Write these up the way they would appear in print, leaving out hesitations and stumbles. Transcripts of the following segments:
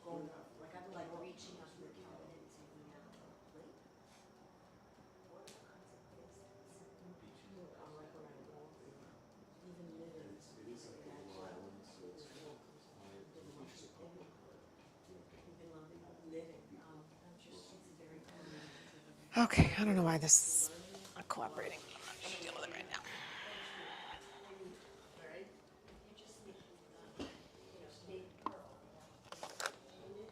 going, like I'm like reaching up to the cabinet and taking out a plate. What are the kinds of things that you are like around walls, even living. It is like a little island, so it's quiet. We've been living. I'm just, it's very common. Okay, I don't know why this is not cooperating. I'm not going to deal with it right now. Right? If you just make, state pearl, in it,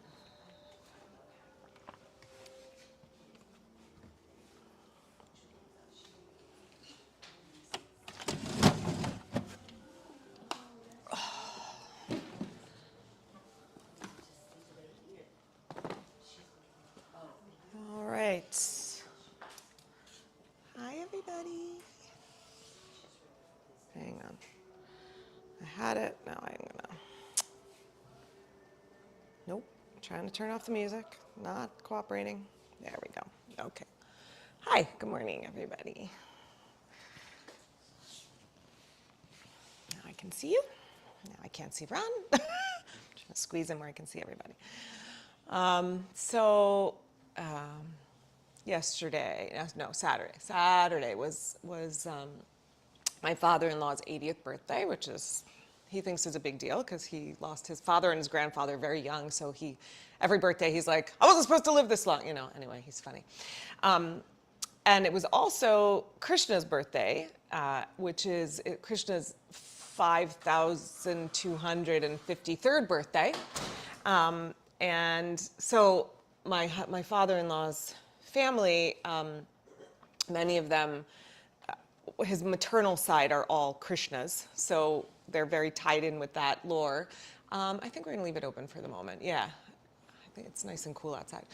All right. Hi, everybody. Hang on. I had it. Now I'm going to. Nope. Trying to turn off the music. Not cooperating. There we go. Okay. Hi. Good morning, everybody. Now I can see you. Now I can't see Ron. I'm trying to squeeze in where I can see everybody. Saturday was my father-in-law's 80th birthday, which is, he thinks is a big deal because he lost his father and his grandfather very young. So every birthday he's like, I wasn't supposed to live this long, Anyway, he's funny. And it was also Krishna's birthday, which is Krishna's 5,253rd birthday. And so my father-in-law's family, many of them, his maternal side are all Krishnas, so they're very tied in with that lore. I think we're going to leave it open for the moment. Yeah, I think it's nice and cool outside.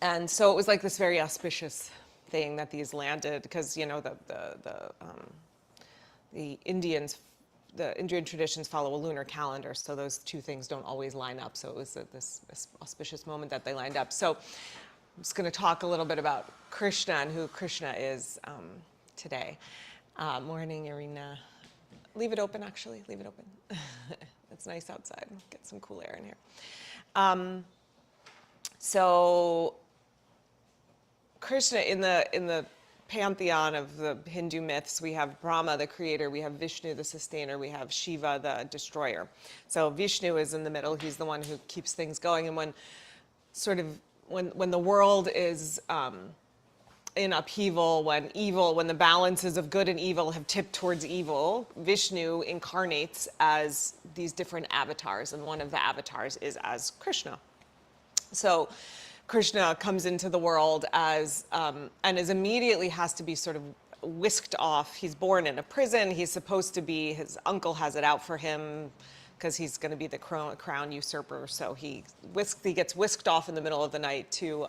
And so it was like this very auspicious thing that these landed, because the Indian traditions follow a lunar calendar, so those two things don't always line up. So it was this auspicious moment that they lined up. So I'm just going to talk a little bit about Krishna and who Krishna is today. Morning, Irina. Leave it open, actually. Leave it open. It's nice outside. Get some cool air in here. So Krishna, in the pantheon of the Hindu myths, we have Brahma, the creator, we have Vishnu, the sustainer, we have Shiva, the destroyer. So Vishnu is in the middle. He's the one who keeps things going. And when the world is in upheaval, when the balances of good and evil have tipped towards evil, Vishnu incarnates as these different avatars, and one of the avatars is as Krishna. So Krishna comes into the world as, and immediately has to be sort of whisked off. He's born in a prison. He's supposed to be, his uncle has it out for him because he's going to be the crown usurper. So he gets whisked off in the middle of the night to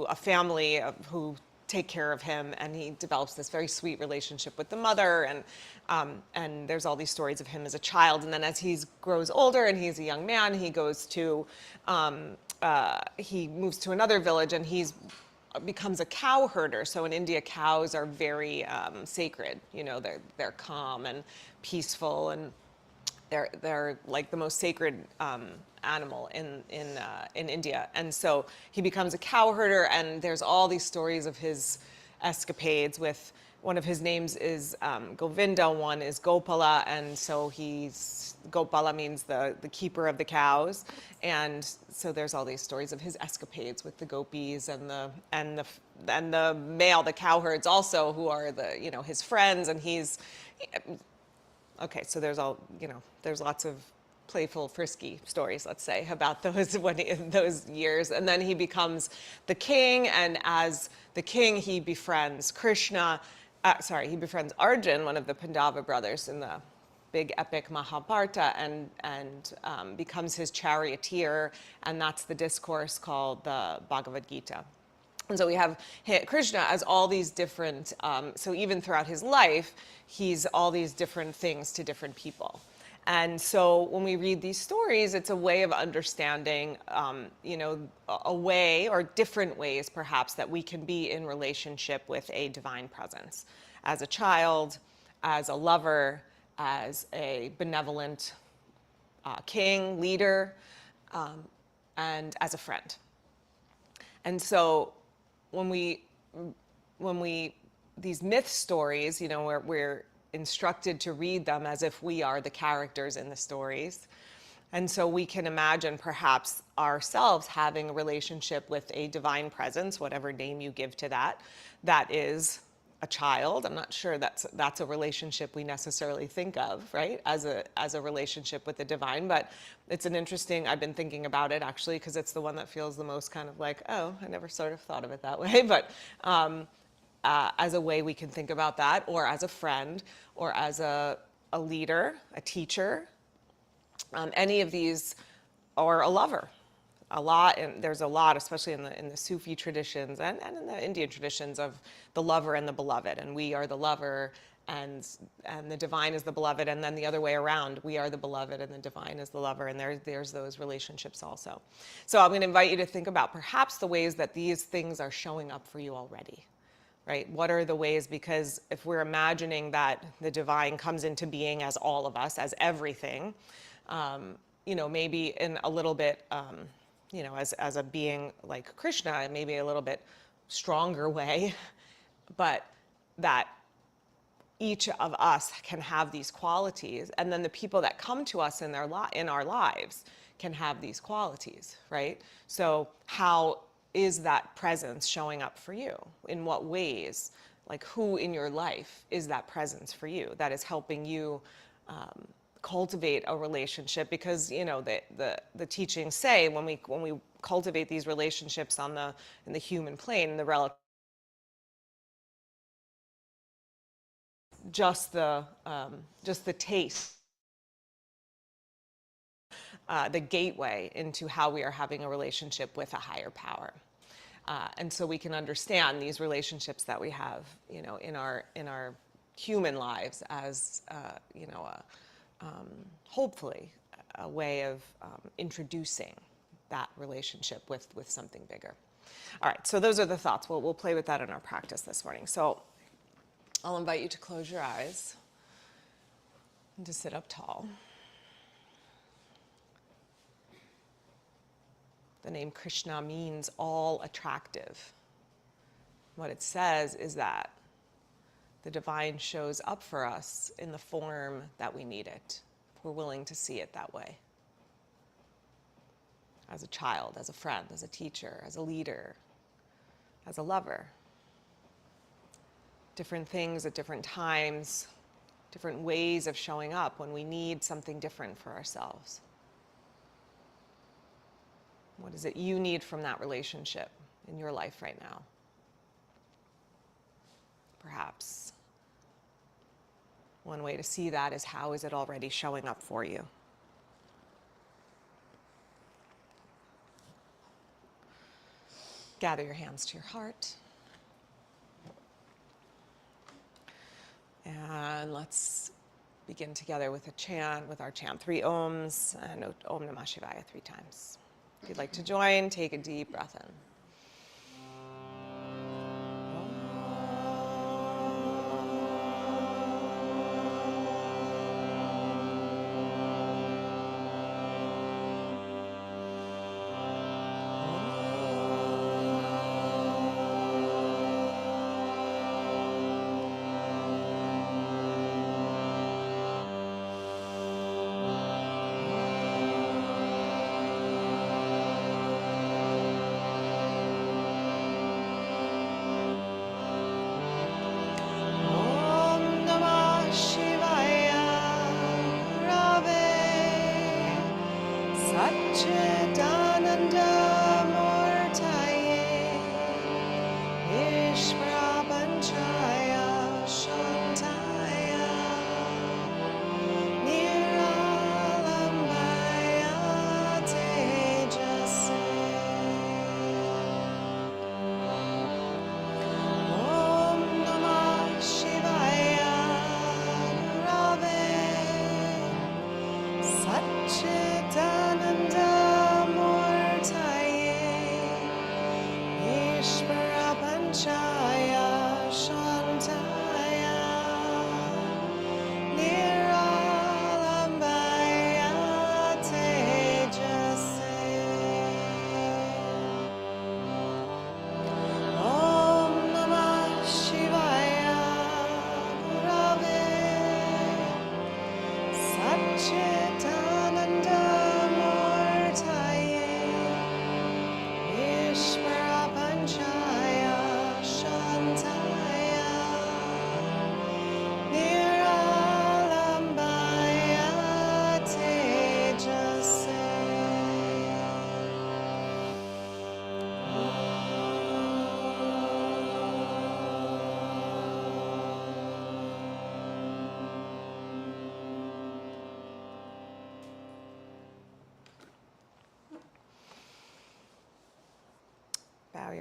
a family who take care of him, and he develops this very sweet relationship with the mother, and there's all these stories of him as a child. And then as he grows older and he's a young man, he goes to, he moves to another village, and becomes a cow herder. So in India, cows are very sacred. They're calm and peaceful, and they're like the most sacred animal in India. And so he becomes a cow herder, and there's all these stories of his escapades with, one of his names is Govinda, one is Gopala, and so Gopala means the keeper of the cows. And so there's all these stories of his escapades with the gopis and the male, the cowherds also, who are his friends, and okay, so there's lots of playful, frisky stories, let's say, about those years. And then he becomes the king, and as the king, he befriends he befriends Arjun, one of the Pandava brothers in the big epic Mahabharata, and becomes his charioteer, and that's the discourse called the Bhagavad Gita. And so we have Krishna as all these different, so even throughout his life, he's all these different things to different people. And so when we read these stories, it's a way of understanding, a way, or different ways perhaps, that we can be in relationship with a divine presence. As a child, as a lover, as a benevolent king, leader, and as a friend. And so when these myth stories, you know, we're instructed to read them as if we are the characters in the stories. And so we can imagine perhaps ourselves having a relationship with a divine presence, whatever name you give to that, that is a child. I'm not sure that's a relationship we necessarily think of, right, as a relationship with the divine, but it's an interesting, I've been thinking about it actually, because it's the one that feels the most kind of like, oh, I never sort of thought of it that way, but as a way we can think about that, or as a friend, or as a leader, a teacher, any of these, or a lover. And there's a lot, especially in the Sufi traditions and in the Indian traditions, of the lover and the beloved. And we are the lover, and the divine is the beloved, and then the other way around, we are the beloved and the divine is the lover, and there's those relationships also. So I'm going to invite you to think about perhaps the ways that these things are showing up for you already. Right? What are the ways? Because if we're imagining that the divine comes into being as all of us, as everything, you know, maybe in a little bit, you know, as a being like Krishna, maybe a little bit stronger way, but that each of us can have these qualities, and then the people that come to us in our lives can have these qualities, right? So how is that presence showing up for you? In what ways? Like, who in your life is that presence for you that is helping you cultivate a relationship? Because, you know, the teachings say when we cultivate these relationships in the human plane, the relative, just the taste, the gateway into how we are having a relationship with a higher power. And so we can understand these relationships that we have, you know, in our human lives as, you know, hopefully a way of introducing that relationship with something bigger. All right, so those are the thoughts. We'll play with that in our practice this morning. So I'll invite you to close your eyes and to sit up tall. The name Krishna means all attractive. What it says is that the divine shows up for us in the form that we need it, if we're willing to see it that way. As a child, as a friend, as a teacher, as a leader, as a lover. Different things at different times, different ways of showing up when we need something different for ourselves. What is it you need from that relationship in your life right now? Perhaps one way to see that is, how is it already showing up for you? Gather your hands to your heart. And let's begin together with our chant, 3 Oms, and Om Namah Shivaya 3 times. If you'd like to join, take a deep breath in.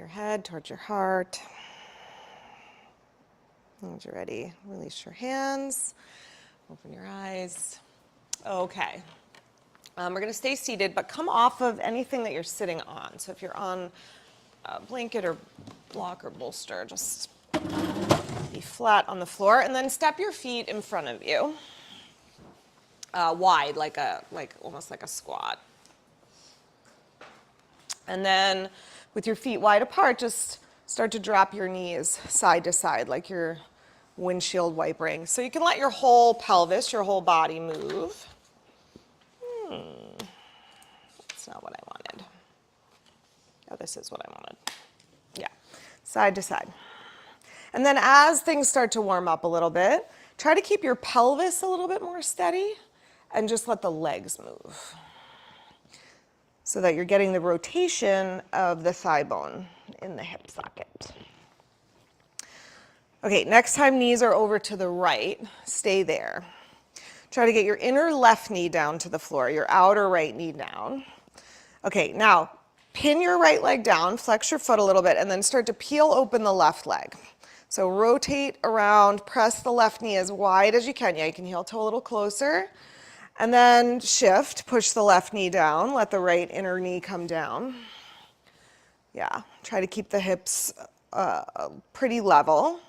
your head towards your heart. Once you're ready, release your hands, open your eyes. Okay. We're going to stay seated, but come off of anything that you're sitting on. So if you're on a blanket or block or bolster, just be flat on the floor, and then step your feet in front of you, wide, like almost like a squat. And then with your feet wide apart, just start to drop your knees side to side like you're windshield wipering. So you can let your whole pelvis, your whole body move. That's not what I wanted. Oh, this is what I wanted. Yeah, side to side. And then as things start to warm up a little bit, try to keep your pelvis a little bit more steady and just let the legs move so that you're getting the rotation of the thigh bone in the hip socket. Okay, next time knees are over to the right, stay there. Try to get your inner left knee down to the floor, your outer right knee down. Okay, now pin your right leg down, flex your foot a little bit, and then start to peel open the left leg. So rotate around, press the left knee as wide as you can. Yeah, you can heel toe a little closer. And then shift, push the left knee down, let the right inner knee come down. Yeah, try to keep the hips pretty level.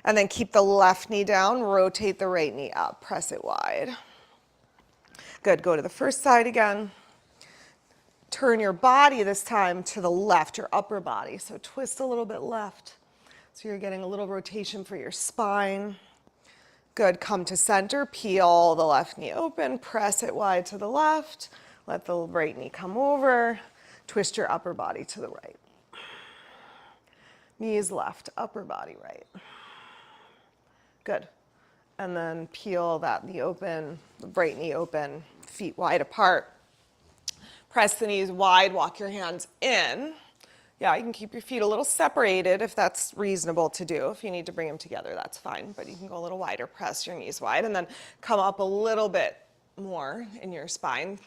And then keep the left knee down, rotate the right knee up, press it wide. Good, go to the first side again. Turn your body this time to the left, your upper body. So twist a little bit left. So you're getting a little rotation for your spine. Good, come to center, peel the left knee open, press it wide to the left, let the right knee come over, twist your upper body to the right. Knees left, upper body right. Good. And then peel that knee open, the right knee open, feet wide apart. Press the knees wide, walk your hands in. Yeah, you can keep your feet a little separated if that's reasonable to do. If you need to bring them together, that's fine. But you can go a little wider, press your knees wide, and then come up a little bit more in your spine.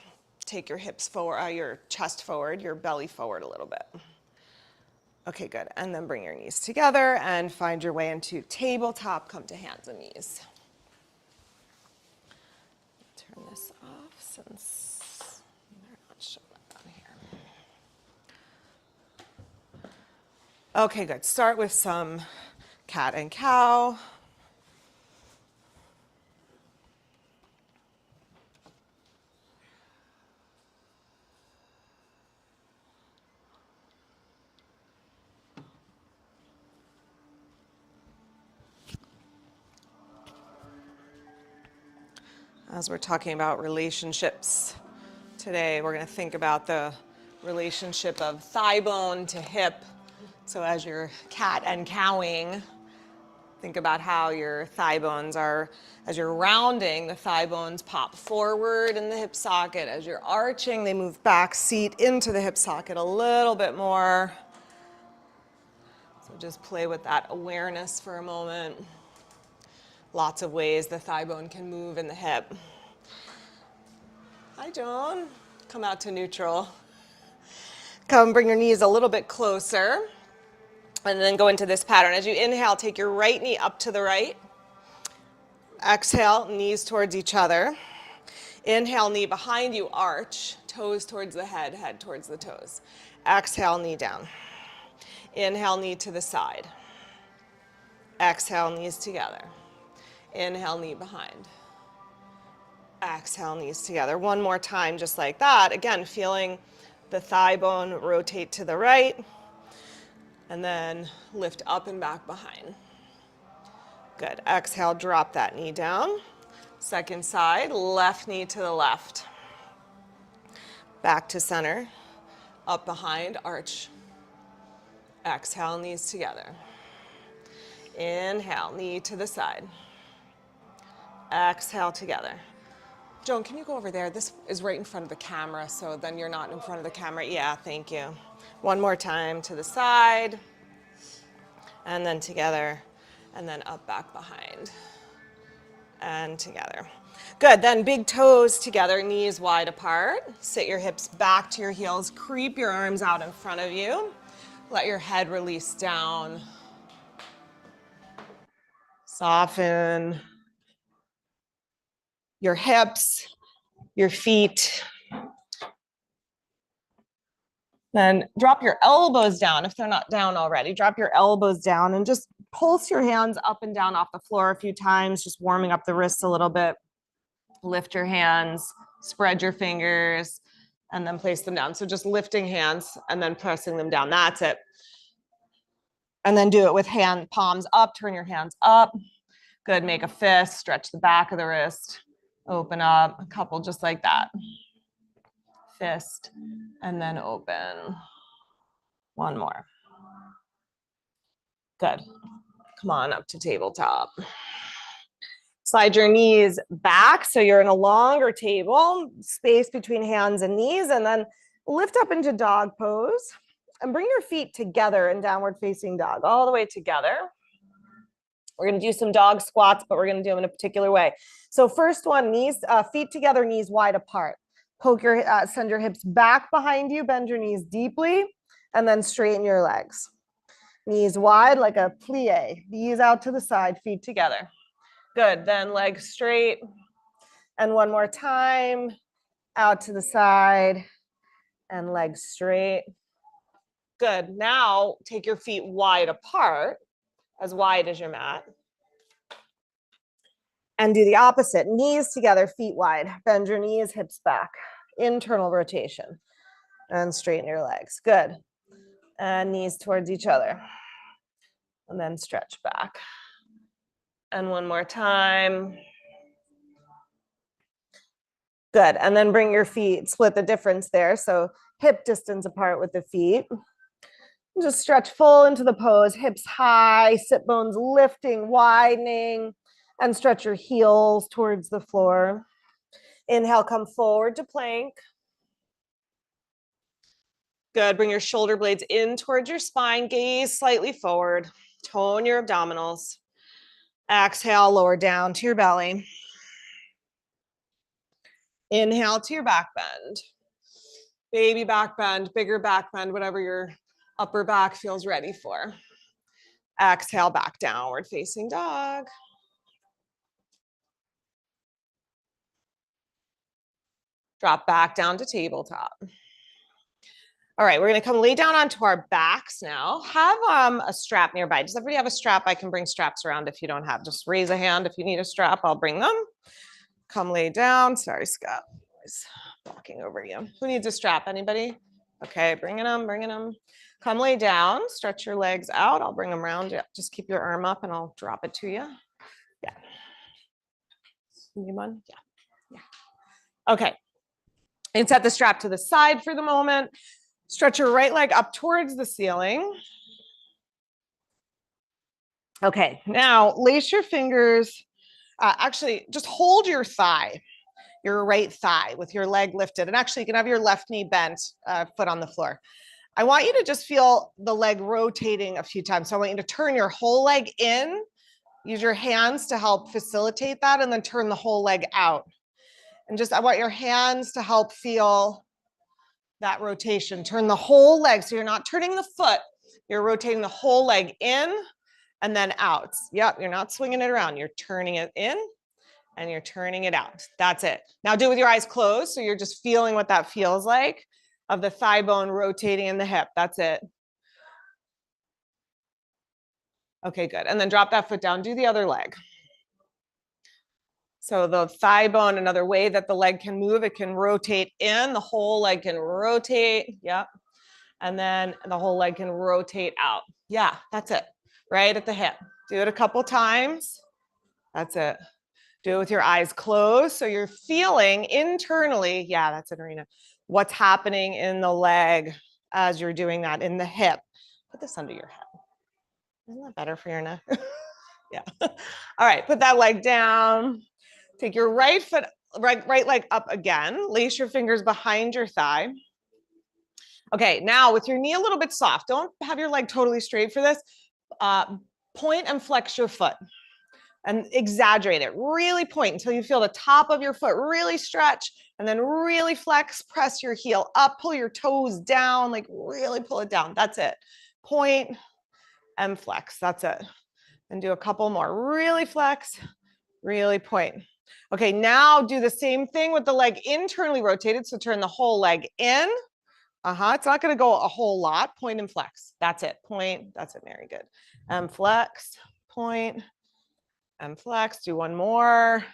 Take your hips forward, your chest forward, your belly forward a little bit. Okay, good. And then bring your knees together and find your way into tabletop. Come to hands and knees. Turn this off since they're not showing up on here. Okay, good. Start with some cat and cow. As we're talking about relationships today, we're going to think about the relationship of thigh bone to hip. So as you're cat and cowing, think about how your thigh bones are, as you're rounding, the thigh bones pop forward in the hip socket. As you're arching, they move back, seat into the hip socket a little bit more. So just play with that awareness for a moment. Lots of ways the thigh bone can move in the hip. Hi, Joan. Come out to neutral. Come bring your knees a little bit closer. And then go into this pattern. As you inhale, take your right knee up to the right. Exhale, knees towards each other. Inhale, knee behind you, arch. Toes towards the head, head towards the toes. Exhale, knee down. Inhale, knee to the side. Exhale, knees together. Inhale, knee behind. Exhale, knees together. One more time, just like that. Again, feeling the thigh bone rotate to the right. And then lift up and back behind. Good. Exhale, drop that knee down. Second side, left knee to the left. Back to center. Up behind, arch. Exhale, knees together. Inhale, knee to the side. Exhale together. Joan, can you go over there? This is right in front of the camera, so then you're not in front of the camera. Yeah, thank you. One more time to the side, and then together, and then up, back, behind, and together. Good, then big toes together, knees wide apart. Sit your hips back to your heels, creep your arms out in front of you. Let your head release down. Soften your hips, your feet. Then drop your elbows down if they're not down already. Drop your elbows down and just pulse your hands up and down off the floor a few times, just warming up the wrists a little bit. Lift your hands, spread your fingers, and then place them down. So just lifting hands and then pressing them down. That's it. And then do it with hand palms up. Turn your hands up. Good. Make a fist. Stretch the back of the wrist. Open up. A couple just like that. Fist. And then open. One more. Good. Come on up to tabletop. Slide your knees back so you're in a longer table, space between hands and knees, and then lift up into dog pose and bring your feet together in downward facing dog, all the way together. We're going to do some dog squats, but we're going to do them in a particular way. So first one, knees, feet together, knees wide apart. Send your hips back behind you, bend your knees deeply, and then straighten your legs. Knees wide like a plie, knees out to the side, feet together. Good, then legs straight. And one more time, out to the side and legs straight. Good, now take your feet wide apart, as wide as your mat. And do the opposite, knees together, feet wide. Bend your knees, hips back. Internal rotation. And straighten your legs, good. And knees towards each other. And then stretch back. And one more time. Good, and then bring your feet, split the difference there. So hip distance apart with the feet. Just stretch full into the pose, hips high, sit bones lifting, widening, and stretch your heels towards the floor. Inhale, come forward to plank. Good, bring your shoulder blades in towards your spine, gaze slightly forward, tone your abdominals. Exhale, lower down to your belly. Inhale to your back bend. Baby back bend, bigger back bend, whatever your upper back feels ready for. Exhale, back downward facing dog. Drop back down to tabletop. All right, we're gonna come lay down onto our backs now. Have a strap nearby. Does everybody have a strap? I can bring straps around if you don't have. Just raise a hand if you need a strap, I'll bring them. Come lay down. Sorry, Scott. Always walking over you. Who needs a strap? Anybody? Okay, bringing them, bringing them. Come lay down, stretch your legs out. I'll bring them around. Yeah, just keep your arm up and I'll drop it to you. Yeah. Need one? Yeah. Yeah. Okay. And set the strap to the side for the moment. Stretch your right leg up towards the ceiling. Okay, now lace your fingers. Actually, just hold your thigh, your right thigh with your leg lifted. And actually, you can have your left knee bent, foot on the floor. I want you to just feel the leg rotating a few times. So I want you to turn your whole leg in, use your hands to help facilitate that, and then turn the whole leg out. And just, I want your hands to help feel that rotation. Turn the whole leg. So you're not turning the foot, you're rotating the whole leg in and then out. Yep, you're not swinging it around. You're turning it in and you're turning it out. That's it. Now do it with your eyes closed. So you're just feeling what that feels like of the thigh bone rotating in the hip. That's it. Okay, good. And then drop that foot down. Do the other leg. So the thigh bone, another way that the leg can move, it can rotate in, the whole leg can rotate. Yep. And then the whole leg can rotate out. Yeah, that's it. Right at the hip. Do it a couple times. That's it. Do it with your eyes closed. So you're feeling internally, yeah, that's it, Arena. What's happening in the leg as you're doing that in the hip. Put this under your head. Isn't that better for your neck? Yeah. All right, put that leg down. Take your right foot, right leg up again. Lace your fingers behind your thigh. Okay, now with your knee a little bit soft, don't have your leg totally straight for this. Point and flex your foot and exaggerate it. Really point until you feel the top of your foot really stretch and then really flex, press your heel up, pull your toes down, like really pull it down. That's it. point, and flex. That's it. And do a couple more. Really flex, really point. Okay, now do the same thing with the leg internally rotated. So turn the whole leg in. It's not going to go a whole lot. Point and flex. That's it. Point. That's it. Very good. And flex, point, and flex. Do one more.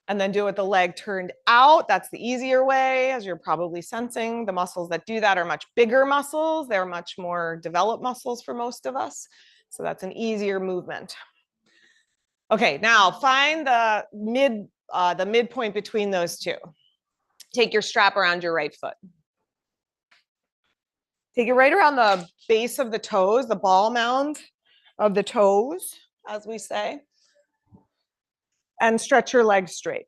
And then do it with the leg turned out. That's the easier way, as you're probably sensing. The muscles that do that are much bigger muscles. They're much more developed muscles for most of us. So that's an easier movement. Okay, now find the midpoint between those two. Take your strap around your right foot. Take it right around the base of the toes, the ball mound of the toes, as we say. And stretch your legs straight.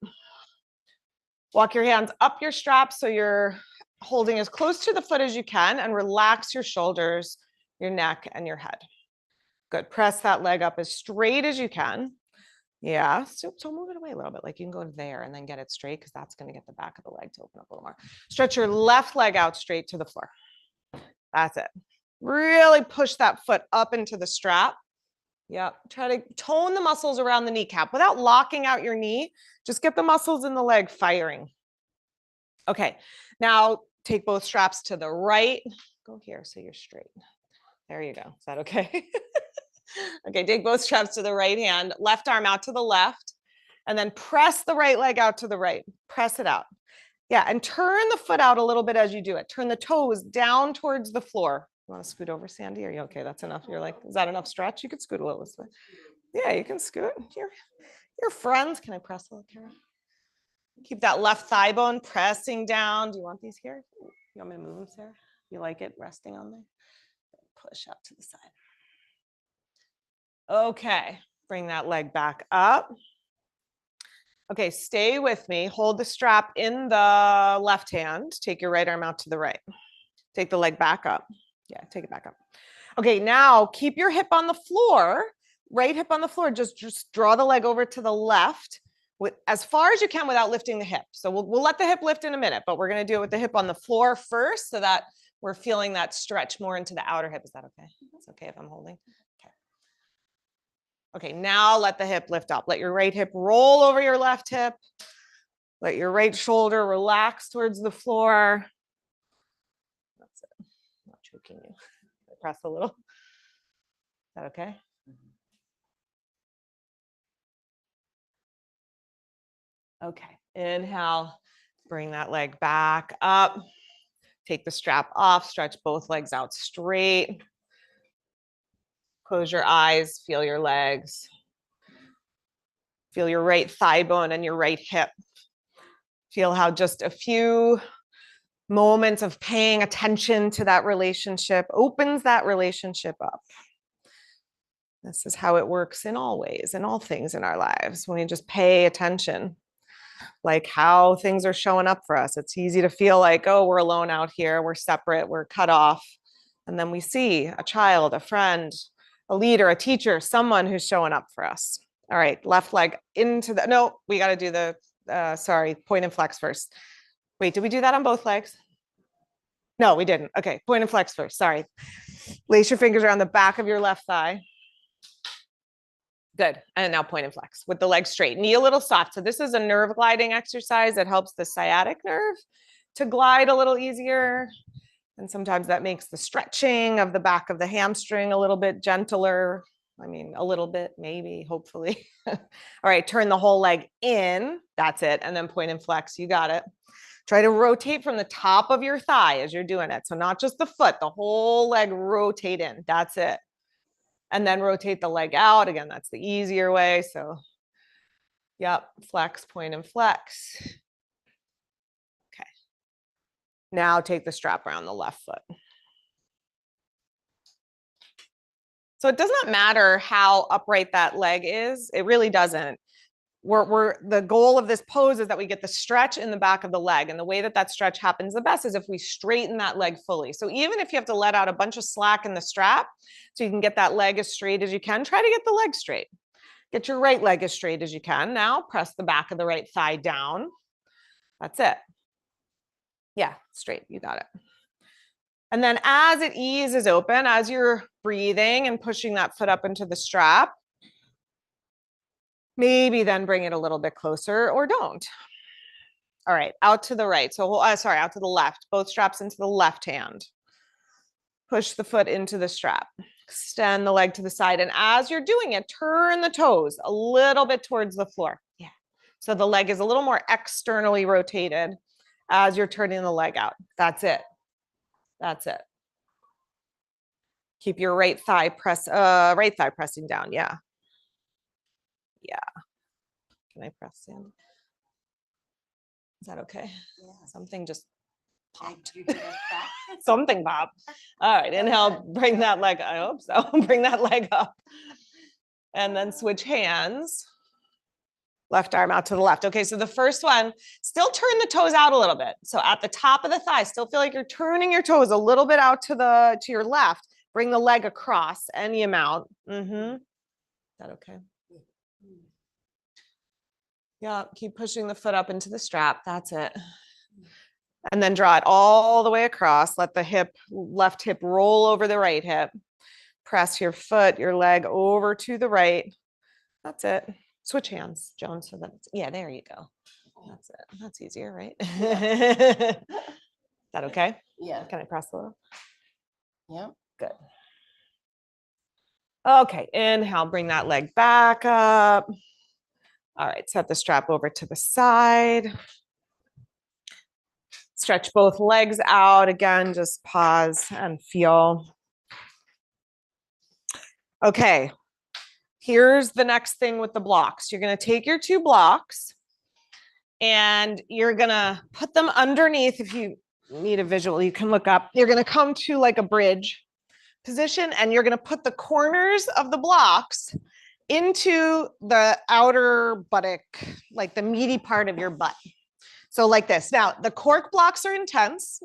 Walk your hands up your strap so you're holding as close to the foot as you can, and relax your shoulders, your neck, and your head. Good. Press that leg up as straight as you can. Yeah, so move it away a little bit, like you can go there and then get it straight, because that's going to get the back of the leg to open up a little more. Stretch your left leg out straight to the floor. That's it. Really push that foot up into the strap. Yep. Try to tone the muscles around the kneecap without locking out your knee. Just get the muscles in the leg firing. Okay. Now take both straps to the right. Go here so you're straight. There you go. Is that okay? Okay. Take both straps to the right hand, left arm out to the left, and then press the right leg out to the right. Press it out. Yeah. And turn the foot out a little bit as you do it. Turn the toes down towards the floor. You want to scoot over, Sandy? Are you okay? That's enough. You're like, is that enough stretch? You could scoot a little this way. Yeah, you can scoot. Your friends. Can I press a little, Kara? Keep that left thigh bone pressing down. Do you want these here? You want me to move them, Sarah? You like it resting on there? Push up to the side. Okay, bring that leg back up. Okay, stay with me. Hold the strap in the left hand. Take your right arm out to the right. Take the leg back up. Yeah, take it back up. Okay, now keep your hip on the floor, right hip on the floor. Just draw the leg over to the left with as far as you can without lifting the hip. So we'll let the hip lift in a minute, but we're going to do it with the hip on the floor first so that we're feeling that stretch more into the outer hip. Is that okay? That's okay if I'm holding. Okay. Okay, now let the hip lift up. Let your right hip roll over your left hip. Let your right shoulder relax towards the floor. That's it. I'm not choking you. Press a little. Is that okay? Okay, inhale, bring that leg back up. Take the strap off, stretch both legs out straight. Close your eyes, feel your legs. Feel your right thigh bone and your right hip. Feel how just a few moments of paying attention to that relationship opens that relationship up. This is how it works in all ways, in all things in our lives, when we just pay attention, like how things are showing up for us. It's easy to feel like, oh, we're alone out here, we're separate, we're cut off. And then we see a child, a friend, a leader, a teacher, someone who's showing up for us. All right, left leg into the, no, we got to do the, sorry, point and flex first. Wait, did we do that on both legs? No, we didn't. Okay, point and flex first, sorry. Lace your fingers around the back of your left thigh. Good. And now point and flex with the leg straight. Knee a little soft. So this is a nerve gliding exercise that helps the sciatic nerve to glide a little easier. And sometimes that makes the stretching of the back of the hamstring a little bit gentler. I mean, a little bit, maybe, hopefully. All right, turn the whole leg in. That's it. And then point and flex. You got it. Try to rotate from the top of your thigh as you're doing it. So not just the foot, the whole leg rotate in. That's it. And then rotate the leg out. Again, that's the easier way. So, yep, flex, point, and flex. Okay. Now take the strap around the left foot. So it does not matter how upright that leg is. It really doesn't. The goal of this pose is that we get the stretch in the back of the leg. And the way that that stretch happens the best is if we straighten that leg fully. So even if you have to let out a bunch of slack in the strap so you can get that leg as straight as you can, try to get the leg straight. Get your right leg as straight as you can. Now press the back of the right thigh down. That's it. Yeah, straight. You got it. And then as it eases open, as you're breathing and pushing that foot up into the strap, maybe then bring it a little bit closer or don't. All right, out to the right. So, sorry, out to the left. Both straps into the left hand. Push the foot into the strap. Extend the leg to the side. And as you're doing it, turn the toes a little bit towards the floor. Yeah. So the leg is a little more externally rotated as you're turning the leg out. That's it. That's it. Keep your right thigh pressing down. Yeah. Yeah. Can I press in? Is that okay? Yeah. Something just popped. You did that back. Something popped. All right, inhale, bring that leg, I hope so. Bring that leg up. And then switch hands. Left arm out to the left. Okay, so the first one, still turn the toes out a little bit. So at the top of the thigh, still feel like you're turning your toes a little bit out to your left. Bring the leg across any amount. Is that okay? Yeah, keep pushing the foot up into the strap. That's it. And then draw it all the way across. Let the left hip roll over the right hip. Press your foot, your leg over to the right. That's it. Switch hands, Joan, so that's, yeah, there you go. That's it. That's easier, right? Is that okay? Yeah. Can I press a little? Yeah. Good. Okay, inhale, bring that leg back up. All right, set the strap over to the side. Stretch both legs out. Again, just pause and feel. Okay, here's the next thing with the blocks. You're going to take your two blocks and you're going to put them underneath. If you need a visual, you can look up. You're going to come to like a bridge position and you're going to put the corners of the blocks into the outer buttock, like the meaty part of your butt. So like this. Now, the cork blocks are intense.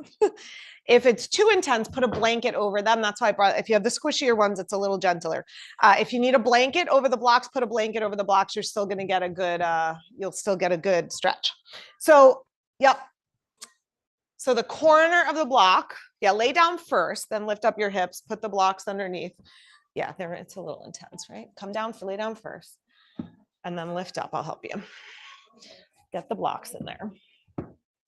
If it's too intense, put a blanket over them. That's why I brought, if you have the squishier ones, it's a little gentler. If you need a blanket over the blocks, put a blanket over the blocks. You're still going to get a good, you'll still get a good stretch. So, yep. So the corner of the block, yeah, lay down first, then lift up your hips, put the blocks underneath. Yeah, there, it's a little intense, right? Come down, lay down first, and then lift up. I'll help you. Get the blocks in there.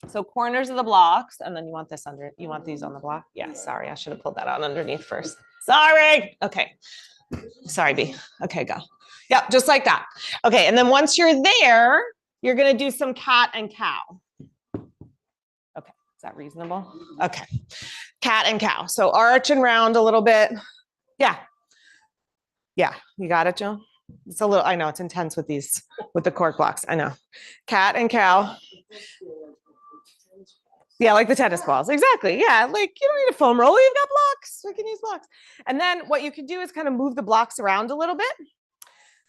So corners of the blocks, and then you want this under, you want these on the block? Yeah, sorry, I should have pulled that out underneath first. Sorry. Okay. Sorry, B. Okay, go. Yep, just like that. Okay, and then once you're there, you're gonna do some cat and cow. Okay, is that reasonable? Okay, cat and cow. So arch and round a little bit. Yeah. Yeah, you got it, Joan? It's a little, I know it's intense with these, with the cork blocks, I know. Cat and cow. Yeah, like the tennis balls. Exactly. Yeah, like you don't need a foam roller. You've got blocks. We can use blocks. And then what you can do is kind of move the blocks around a little bit.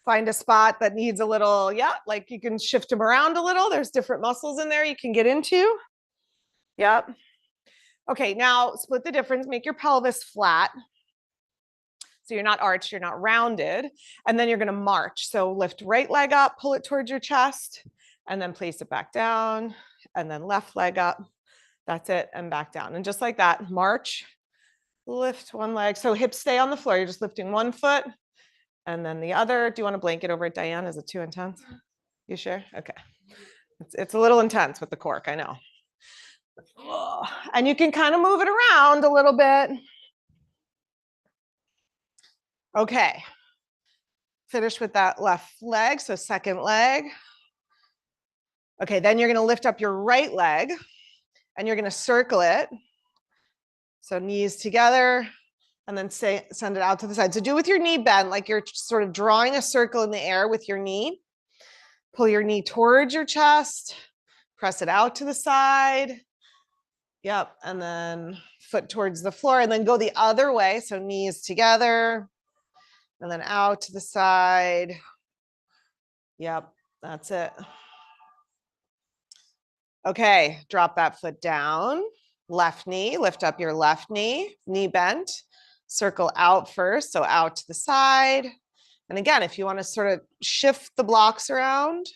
Find a spot that needs a little, yeah, like you can shift them around a little. There's different muscles in there you can get into. Yep. Okay, now split the difference. Make your pelvis flat. So you're not arched, you're not rounded. And then you're going to march. So lift right leg up, pull it towards your chest, and then place it back down. And then left leg up. That's it, and back down. And just like that, march, lift one leg. So hips stay on the floor. You're just lifting one foot and then the other. Do you want a blanket over it, Diane? Is it too intense? You sure? Okay. It's a little intense with the cork, I know. And you can kind of move it around a little bit. Okay. Finish with that left leg, so second leg. Okay, then you're going to lift up your right leg. And you're going to circle it. So knees together and then send it out to the side. So do it with your knee bent, like you're sort of drawing a circle in the air with your knee. Pull your knee towards your chest, press it out to the side. Yep, and then foot towards the floor and then go the other way. So knees together and then out to the side. Yep, that's it. Okay, drop that foot down. Left knee, lift up your left knee, knee bent, circle out first, so out to the side. And again, if you want to sort of shift the blocks around,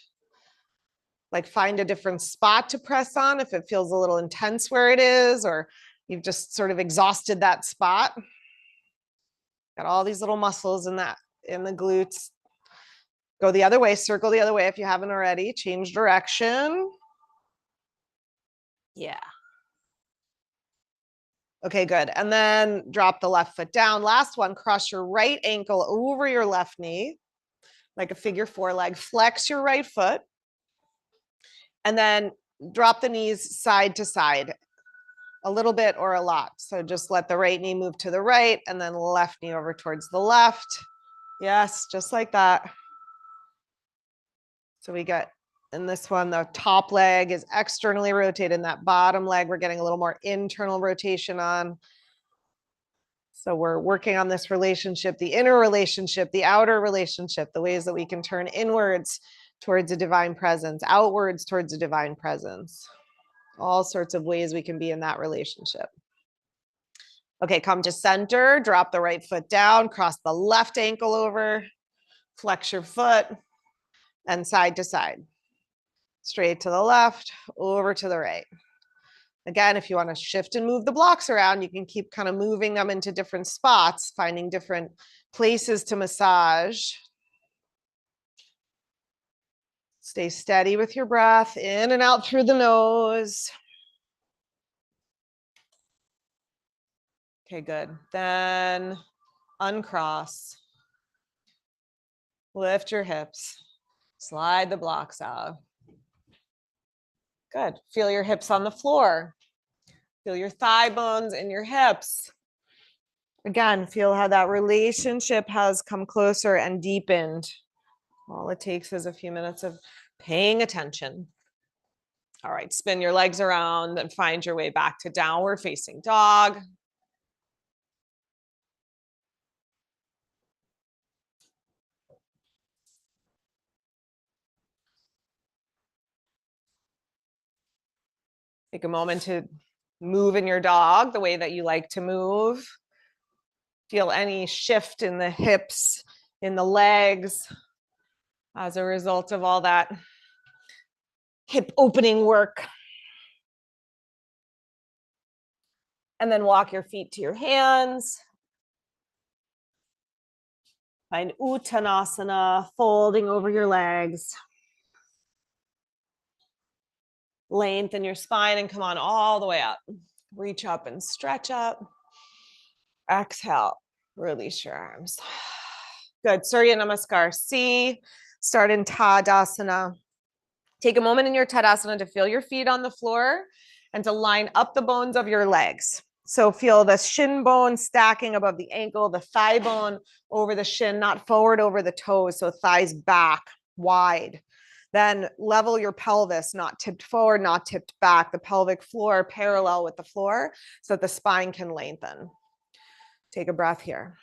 like find a different spot to press on if it feels a little intense where it is, or You've just sort of exhausted that spot. Got all these little muscles in the glutes. Go the other way, circle the other way if you haven't already. Change direction. Yeah. Okay, good. And then drop the left foot down. Last one, cross your right ankle over your left knee, like a figure four leg. Flex your right foot. And then drop the knees side to side, a little bit or a lot. So just let the right knee move to the right and then left knee over towards the left. Yes, just like that. So we get in this one, the top leg is externally rotated, and that bottom leg, we're getting a little more internal rotation on. So we're working on this relationship, the inner relationship, the outer relationship, the ways that we can turn inwards towards a divine presence, outwards towards a divine presence. All sorts of ways we can be in that relationship. Okay, come to center, drop the right foot down, cross the left ankle over, flex your foot, and side to side. Straight to the left, over to the right. Again, if you want to shift and move the blocks around, you can keep kind of moving them into different spots, finding different places to massage. Stay steady with your breath, in and out through the nose. Okay, good. Then uncross. Lift your hips. Slide the blocks out. Good. Feel your hips on the floor. Feel your thigh bones in your hips. Again, feel how that relationship has come closer and deepened. All it takes is a few minutes of paying attention. All right, spin your legs around and find your way back to downward facing dog. Take a moment to move in your dog the way that you like to move. Feel any shift in the hips, in the legs, as a result of all that hip opening work. And then walk your feet to your hands. Find Uttanasana, folding over your legs. Lengthen your spine and come on all the way up. Reach up and stretch up. Exhale, release your arms. Good, Surya Namaskar. C, start in Tadasana. Take a moment in your Tadasana to feel your feet on the floor and to line up the bones of your legs. So feel the shin bone stacking above the ankle, the thigh bone over the shin, not forward over the toes. So thighs back, wide. Then level your pelvis, not tipped forward, not tipped back. The pelvic floor parallel with the floor so that the spine can lengthen. Take a breath here.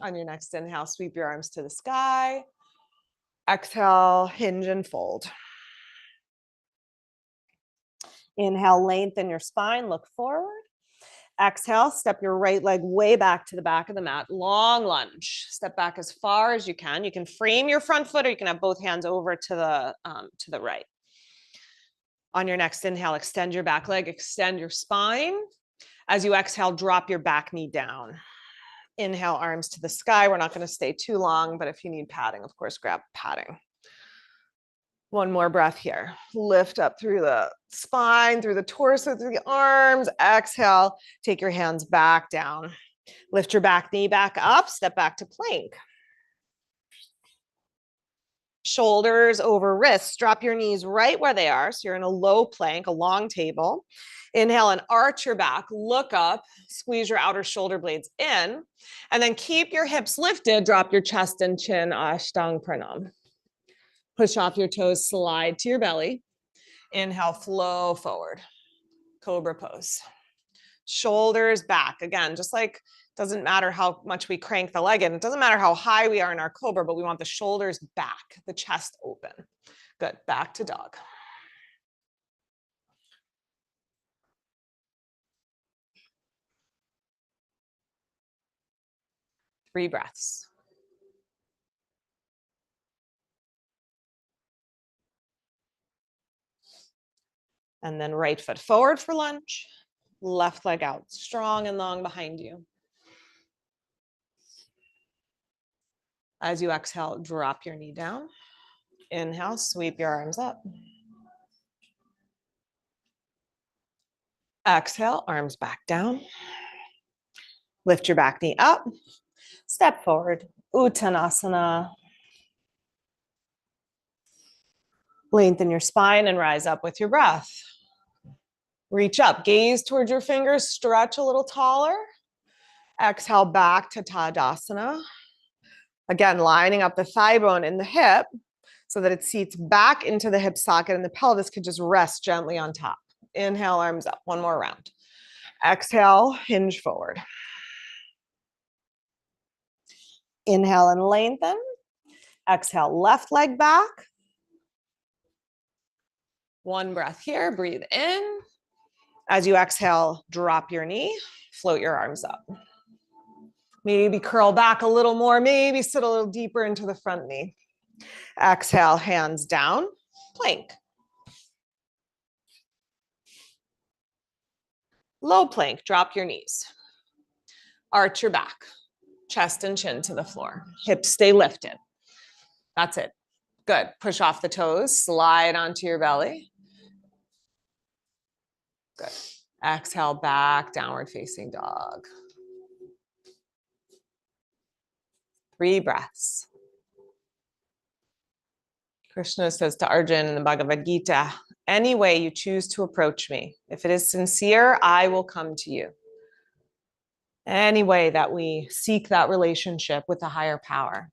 On your next inhale, sweep your arms to the sky. Exhale, hinge and fold. Inhale, lengthen your spine, look forward. Exhale, step your right leg way back to the back of the mat. Long lunge. Step back as far as you can. You can frame your front foot or you can have both hands over to the right. On your next inhale, extend your back leg, extend your spine. As you exhale, drop your back knee down. Inhale, arms to the sky. We're not going to stay too long, but if you need padding, of course, grab padding. One more breath here. Lift up through the spine, through the torso, through the arms. Exhale, take your hands back down. Lift your back knee back up, step back to plank. Shoulders over wrists. Drop your knees right where they are. So you're in a low plank, a long table. Inhale and arch your back, look up, squeeze your outer shoulder blades in, and then keep your hips lifted. Drop your chest and chin, Ashtanga Pranam. Push off your toes, slide to your belly. Inhale, flow forward. Cobra pose. Shoulders back. Again, just like doesn't matter how much we crank the leg in. It doesn't matter how high we are in our cobra, but we want the shoulders back, the chest open. Good. Back to dog. Three breaths. And then right foot forward for lunge. Left leg out, strong and long behind you. As you exhale, drop your knee down. Inhale, sweep your arms up. Exhale, arms back down. Lift your back knee up. Step forward, Uttanasana. Lengthen your spine and rise up with your breath. Reach up, gaze towards your fingers, stretch a little taller. Exhale back to Tadasana. Again, lining up the thigh bone in the hip so that it seats back into the hip socket and the pelvis could just rest gently on top. Inhale, arms up, one more round. Exhale, hinge forward. Inhale and lengthen. Exhale, left leg back. One breath here, breathe in. As you exhale, drop your knee, float your arms up. Maybe curl back a little more, maybe sit a little deeper into the front knee. Exhale, hands down, plank. Low plank, drop your knees. Arch your back, chest and chin to the floor. Hips stay lifted. That's it. Good. Push off the toes, slide onto your belly. Good. Exhale, back, downward facing dog. 3 breaths. Krishna says to Arjun in the Bhagavad Gita, any way you choose to approach me, if it is sincere, I will come to you. Any way that we seek that relationship with the higher power,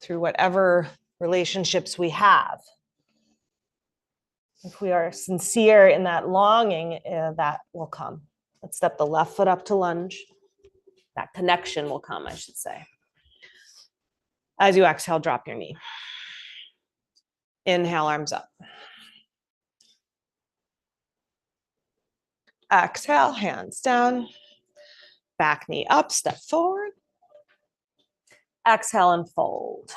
through whatever relationships we have, if we are sincere in that longing, that will come. Let's step the left foot up to lunge. That connection will come, I should say. As you exhale, drop your knee. Inhale, arms up. Exhale, hands down. Back knee up, step forward. Exhale and fold.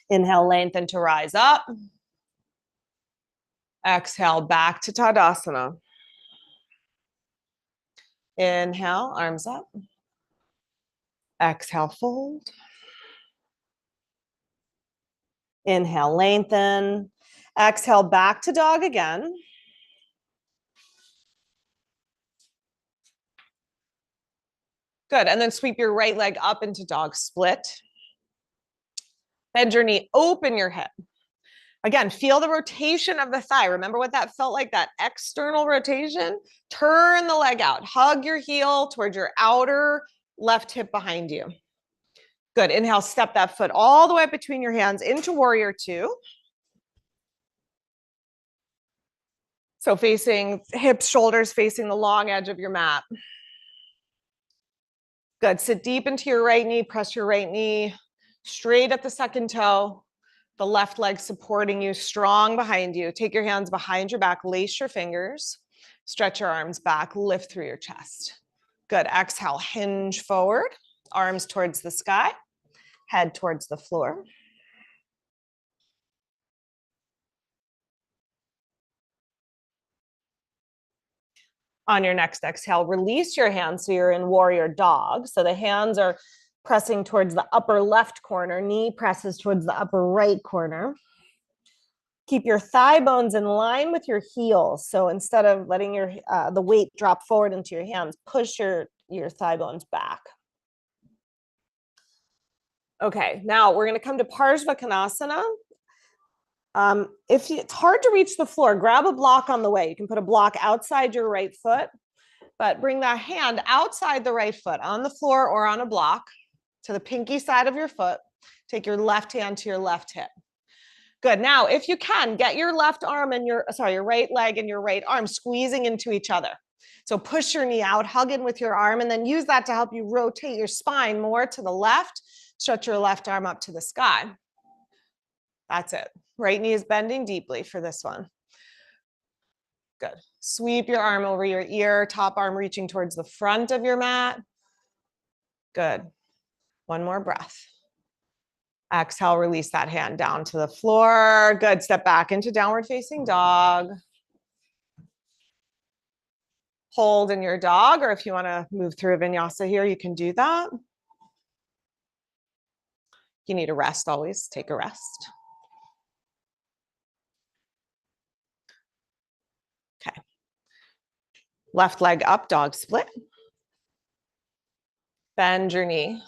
Inhale, lengthen to rise up. Exhale, back to Tadasana. Inhale, arms up. Exhale, fold. Inhale, lengthen. Exhale, back to dog again. Good, and then sweep your right leg up into dog split. Bend your knee, open your hip. Again, feel the rotation of the thigh. Remember what that felt like, that external rotation? Turn the leg out. Hug your heel towards your outer left hip behind you. Good. Inhale, step that foot all the way up between your hands into warrior 2. So facing hips, shoulders facing the long edge of your mat. Good. Sit deep into your right knee. Press your right knee straight at the second toe. The left leg supporting you, strong behind you. Take your hands behind your back, lace your fingers, stretch your arms back, lift through your chest. Good. Exhale, hinge forward, arms towards the sky, head towards the floor. On your next exhale, release your hands so you're in warrior dog. So the hands are pressing towards the upper left corner, knee presses towards the upper right corner. Keep your thigh bones in line with your heels. So instead of letting your the weight drop forward into your hands, push your thigh bones back. Okay, now we're going to come to Parsvakonasana. It's hard to reach the floor, grab a block on the way. You can put a block outside your right foot, but bring that hand outside the right foot on the floor or on a block to the pinky side of your foot. Take your left hand to your left hip. Good. Now, if you can, get your left arm and your right leg and your right arm squeezing into each other. So push your knee out, hug in with your arm, and then use that to help you rotate your spine more to the left. Stretch your left arm up to the sky. That's it. Right knee is bending deeply for this one. Good. Sweep your arm over your ear, top arm reaching towards the front of your mat. Good. One more breath. Exhale, release that hand down to the floor. Good. Step back into downward facing dog. hold in your dog, or if you want to move through a vinyasa here, you can do that. You need a rest, always take a rest. Okay. Left leg up, dog split. Bend your knee.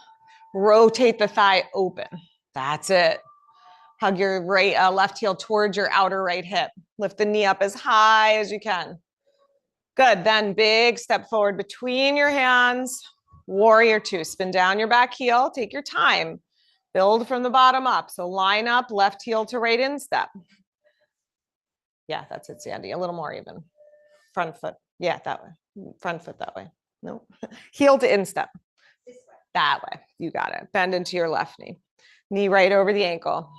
Rotate the thigh open. That's it. Hug your left heel towards your outer right hip. Lift the knee up as high as you can. Good. Then big step forward between your hands. Warrior two. Spin down your back heel. Take your time. Build from the bottom up. So line up, left heel to right instep. Yeah, that's it, Sandy. A little more even. Front foot. Yeah, that way. Front foot that way. No. Heel to instep. This way. That way. You got it. Bend into your left knee. Knee right over the ankle.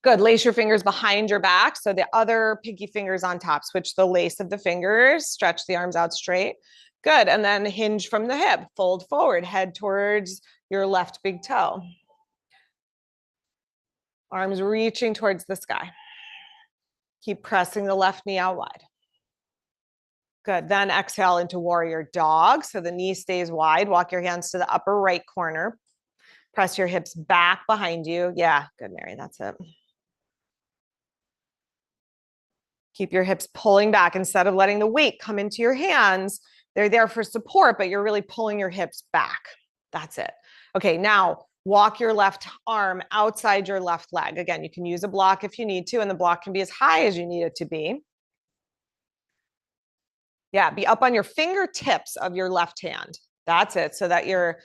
Good. Lace your fingers behind your back. So the other pinky fingers on top. Switch the lace of the fingers. Stretch the arms out straight. Good. And then hinge from the hip. Fold forward. Head towards your left big toe. Arms reaching towards the sky. Keep pressing the left knee out wide. Good. Then exhale into warrior dog. So the knee stays wide. Walk your hands to the upper right corner. Press your hips back behind you. Yeah. Good, Mary. That's it. Keep your hips pulling back instead of letting the weight come into your hands. They're there for support, but you're really pulling your hips back. That's it. Okay, now walk your left arm outside your left leg. Again, you can use a block if you need to, and the block can be as high as you need it to be. Yeah, be up on your fingertips of your left hand. That's it. So that you're,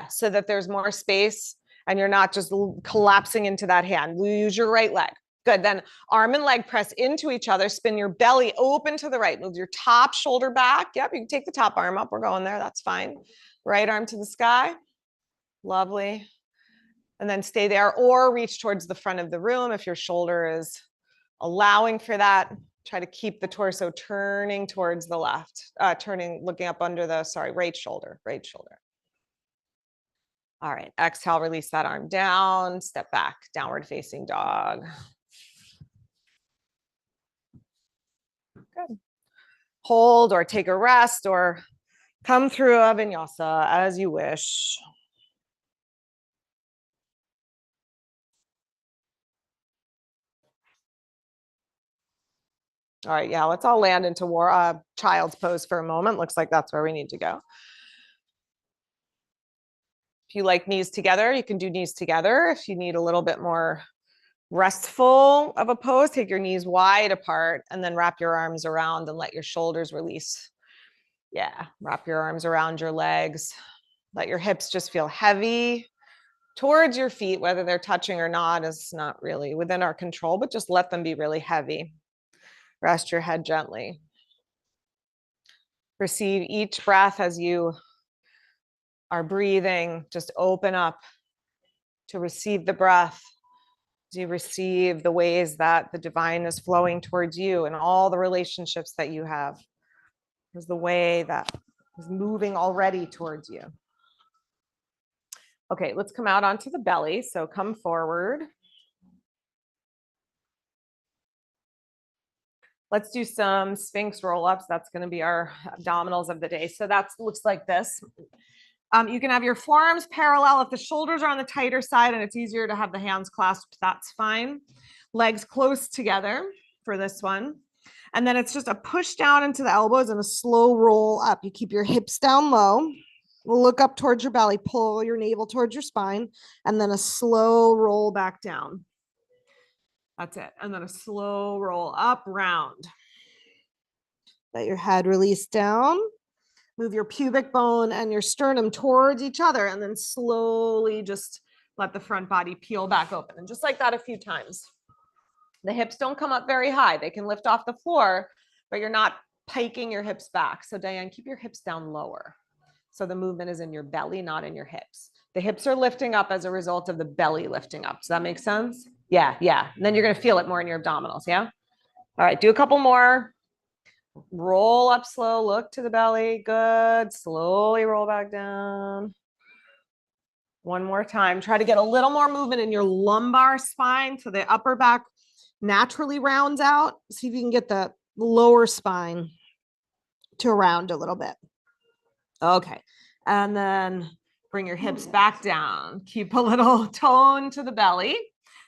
so that there's more space and you're not just collapsing into that hand. Use your right leg. Good. Then arm and leg press into each other. Spin your belly open to the right. Move your top shoulder back. Yep, you can take the top arm up. We're going there. That's fine. Right arm to the sky. Lovely. And then stay there or reach towards the front of the room if your shoulder is allowing for that. Try to keep the torso turning towards the left, looking up under the, right shoulder, right shoulder. All right, exhale, release that arm down, step back, downward facing dog. Good. Hold or take a rest or come through a vinyasa as you wish. All right, yeah, let's all land into child's pose for a moment. Looks like that's where we need to go. If you like knees together, you can do knees together. If you need a little bit more restful of a pose, take your knees wide apart and then wrap your arms around and let your shoulders release. Yeah, wrap your arms around your legs. Let your hips just feel heavy towards your feet, whether they're touching or not is not really within our control, but just let them be really heavy. Rest your head gently. Receive each breath as you are breathing. Just open up to receive the breath. As you receive the ways that the divine is flowing towards you and all the relationships that you have. Is the way that is moving already towards you. Okay, let's come out onto the belly. So come forward. Let's do some Sphinx roll-ups. That's going to be our abdominals of the day. So that looks like this. You can have your forearms parallel. If the shoulders are on the tighter side and it's easier to have the hands clasped, that's fine. Legs close together for this one. And then it's just a push down into the elbows and a slow roll up. You keep your hips down low. Look up towards your belly. Pull your navel towards your spine. And then a slow roll back down. That's it. And then a slow roll up, round. Let your head release down. Move your pubic bone and your sternum towards each other, and then slowly just let the front body peel back open. And just like that a few times. The hips don't come up very high. They can lift off the floor, but you're not piking your hips back. So Diane, keep your hips down lower. So the movement is in your belly, not in your hips. The hips are lifting up as a result of the belly lifting up. Does that make sense? Yeah. And then you're going to feel it more in your abdominals. Yeah. All right. Do a couple more. Roll up slow, look to the belly. Good. Slowly roll back down. One more time. Try to get a little more movement in your lumbar spine so the upper back naturally rounds out. See if you can get the lower spine to round a little bit. Okay. And then bring your hips back down. Keep a little tone to the belly.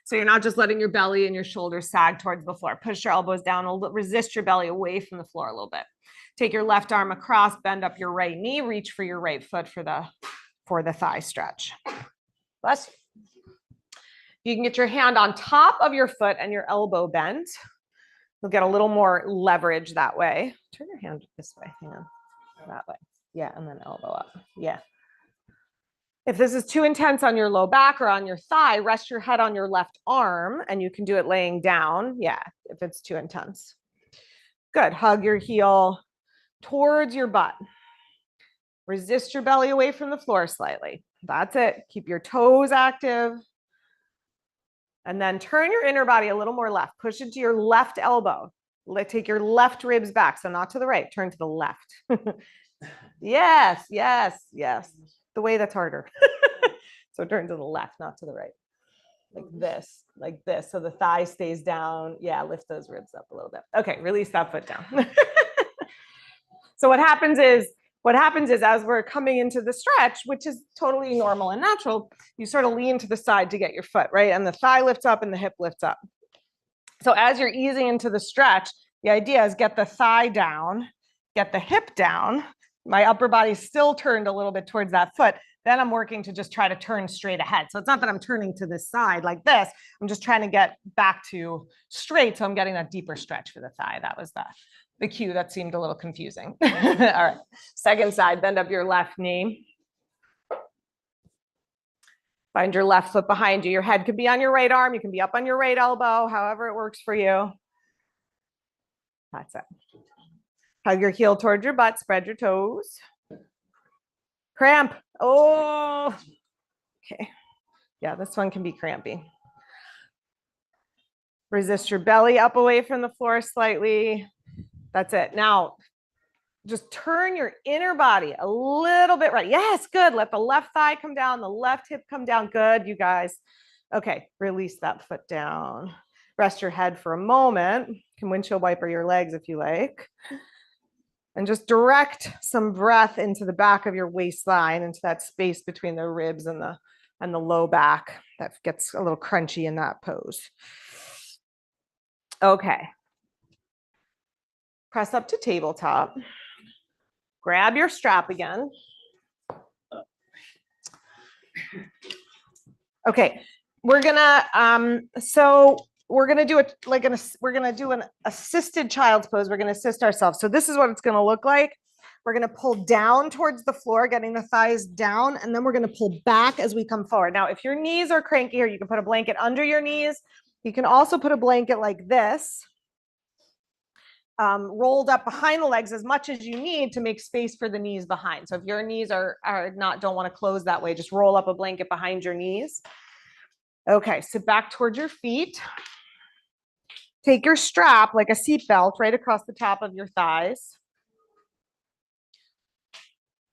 So you're not just letting your belly and your shoulders sag towards the floor. Push your elbows down, resist your belly away from the floor a little bit. Take your left arm across, bend up your right knee, reach for your right foot for the thigh stretch. Bless you. You can get your hand on top of your foot and your elbow bent. You'll get a little more leverage that way. Turn your hand this way, hand that way. Yeah, and then elbow up. Yeah. If this is too intense on your low back or on your thigh, rest your head on your left arm, and you can do it laying down. Yeah, if it's too intense. Good. Hug your heel towards your butt. Resist your belly away from the floor slightly. That's it. Keep your toes active. And then turn your inner body a little more left. Push into your left elbow. Take your left ribs back. So not to the right, turn to the left. Yes, yes, yes. The way that's harder. So turn to the left, not to the right. Like this, like this. So the thigh stays down. Yeah, lift those ribs up a little bit. Okay, release that foot down. So what happens is as we're coming into the stretch, which is totally normal and natural, you sort of lean to the side to get your foot, right? And the thigh lifts up and the hip lifts up. So as you're easing into the stretch, the idea is get the thigh down, get the hip down. My upper body's still turned a little bit towards that foot. Then I'm working to just try to turn straight ahead. So it's not that I'm turning to this side like this. I'm just trying to get back to straight. So I'm getting that deeper stretch for the thigh. That was the cue that seemed a little confusing. All right. Second side, bend up your left knee. Find your left foot behind you. Your head could be on your right arm. You can be up on your right elbow, however it works for you. That's it. Hug your heel towards your butt. Spread your toes. Cramp. Oh, okay. Yeah, this one can be crampy. Resist your belly up away from the floor slightly. That's it. Now, just turn your inner body a little bit right. Yes, good. Let the left thigh come down, the left hip come down. Good, you guys. Okay, release that foot down. Rest your head for a moment. You can windshield wiper your legs if you like. And just direct some breath into the back of your waistline, into that space between the ribs and the low back. That gets a little crunchy in that pose. Okay. Press up to tabletop. Grab your strap again. Okay, we're gonna do it like we're gonna do an assisted child's pose. We're gonna assist ourselves. So this is what it's gonna look like. We're gonna pull down towards the floor, getting the thighs down, and then we're gonna pull back as we come forward. Now, if your knees are cranky here, you can put a blanket under your knees. You can also put a blanket like this, rolled up behind the legs as much as you need to make space for the knees behind. So if your knees don't want to close that way, just roll up a blanket behind your knees. Okay, sit back towards your feet. Take your strap like a seat belt right across the top of your thighs.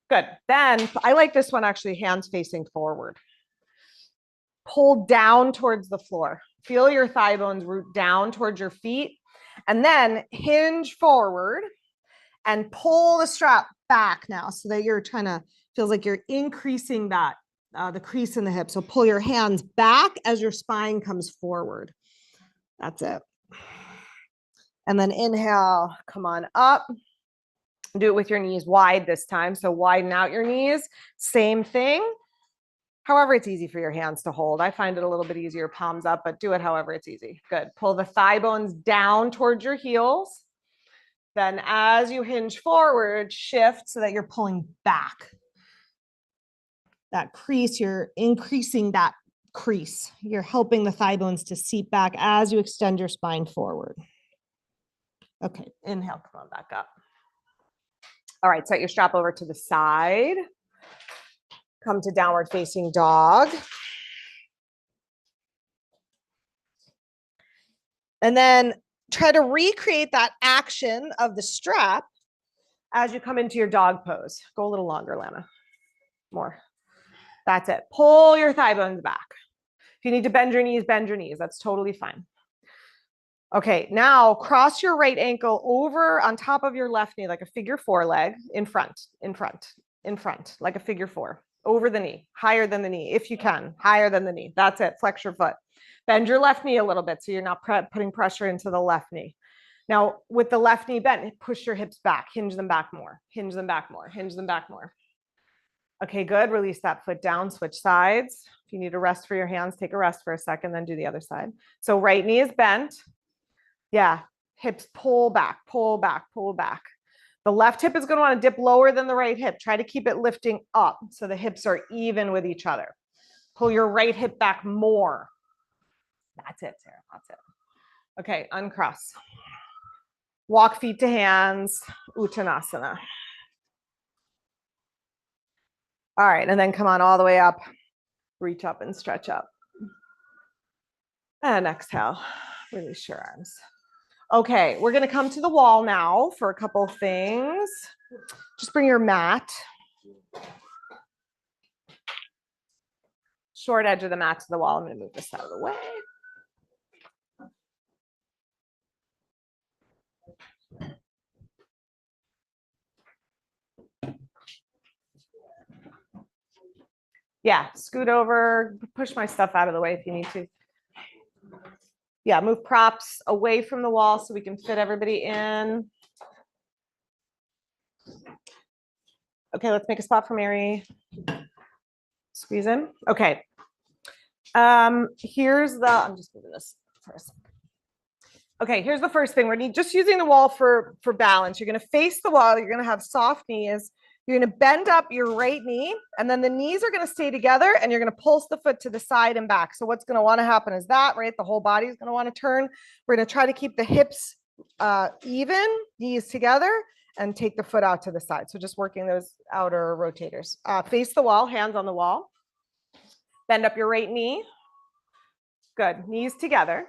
Good. Then I like this one actually, hands facing forward. Pull down towards the floor. Feel your thigh bones root down towards your feet. And then hinge forward and pull the strap back now so that you're feels like you're increasing that, the crease in the hip. So pull your hands back as your spine comes forward. That's it. And then inhale, come on up. Do it with your knees wide this time. So widen out your knees. Same thing. However it's easy for your hands to hold. I find it a little bit easier, palms up, but do it however it's easy. Good. Pull the thigh bones down towards your heels. Then as you hinge forward, shift so that you're pulling back. That crease, you're increasing that crease. You're helping the thigh bones to seep back as you extend your spine forward. Okay, inhale, come on back up. All right, set your strap over to the side. Come to downward facing dog. And then try to recreate that action of the strap as you come into your dog pose. Go a little longer, Lana. More. That's it. Pull your thigh bones back. If you need to bend your knees, bend your knees. That's totally fine. Okay, now cross your right ankle over on top of your left knee like a figure four leg in front, like a figure four, over the knee, higher than the knee, if you can, higher than the knee. That's it, flex your foot. Bend your left knee a little bit so you're not putting pressure into the left knee. Now, with the left knee bent, push your hips back, hinge them back more, hinge them back more, hinge them back more. Okay, good. Release that foot down, switch sides. If you need a rest for your hands, take a rest for a second, then do the other side. So right knee is bent. Yeah, hips pull back, pull back, pull back. The left hip is going to want to dip lower than the right hip. Try to keep it lifting up so the hips are even with each other. Pull your right hip back more. That's it, Sarah. That's it. Okay, uncross. Walk feet to hands, Uttanasana. All right, and then come on all the way up. Reach up and stretch up. And exhale, release your arms. Okay, we're gonna come to the wall now for a couple of things. Just bring your mat. Short edge of the mat to the wall. I'm gonna move this out of the way. Yeah, scoot over, push my stuff out of the way if you need to. Yeah, move props away from the wall so we can fit everybody in. Okay, let's make a spot for Mary. Squeeze in. Okay. Here's the, I'm just moving this for a second. Okay, here's the first thing. We're just using the wall for balance. You're gonna face the wall, you're gonna have soft knees. You're gonna bend up your right knee, and then the knees are gonna stay together, and you're gonna pulse the foot to the side and back. So what's gonna wanna happen is that, right? The whole body is gonna wanna turn. We're gonna try to keep the hips even, knees together, and take the foot out to the side. So just working those outer rotators. Face the wall, hands on the wall. Bend up your right knee. Good, knees together.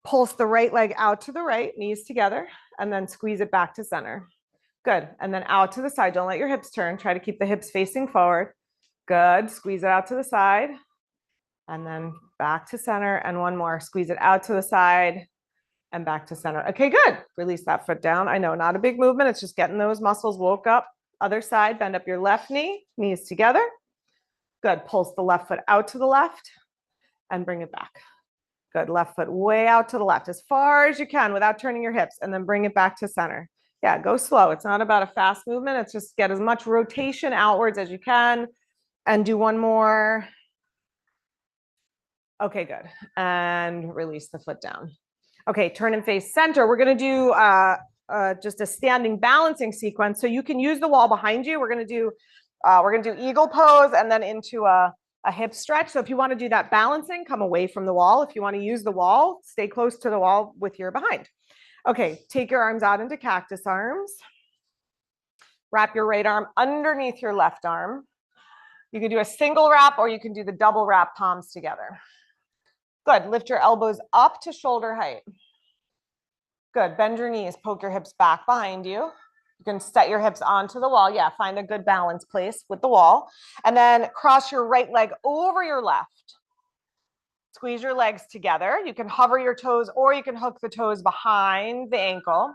Pulse the right leg out to the right, knees together, and then squeeze it back to center. Good, and then out to the side. Don't let your hips turn. Try to keep the hips facing forward. Good, squeeze it out to the side, and then back to center, and one more. Squeeze it out to the side, and back to center. Okay, good. Release that foot down. I know, not a big movement. It's just getting those muscles woke up. Other side, bend up your left knee, knees together. Good, pulse the left foot out to the left, and bring it back. Good, left foot way out to the left as far as you can without turning your hips, and then bring it back to center. Yeah, go slow. It's not about a fast movement. It's just get as much rotation outwards as you can, and do one more. Okay, good. And release the foot down. Okay, turn and face center. We're going to do just a standing balancing sequence. So you can use the wall behind you. We're going to do eagle pose and then into a hip stretch. So if you want to do that balancing, come away from the wall. If you want to use the wall, stay close to the wall with your behind. Okay, take your arms out into cactus arms. Wrap your right arm underneath your left arm. You can do a single wrap or you can do the double wrap, palms together. Good, lift your elbows up to shoulder height. Good, bend your knees, poke your hips back behind you. You can set your hips onto the wall. Yeah, find a good balance place with the wall. And then cross your right leg over your left. Squeeze your legs together. You can hover your toes or you can hook the toes behind the ankle.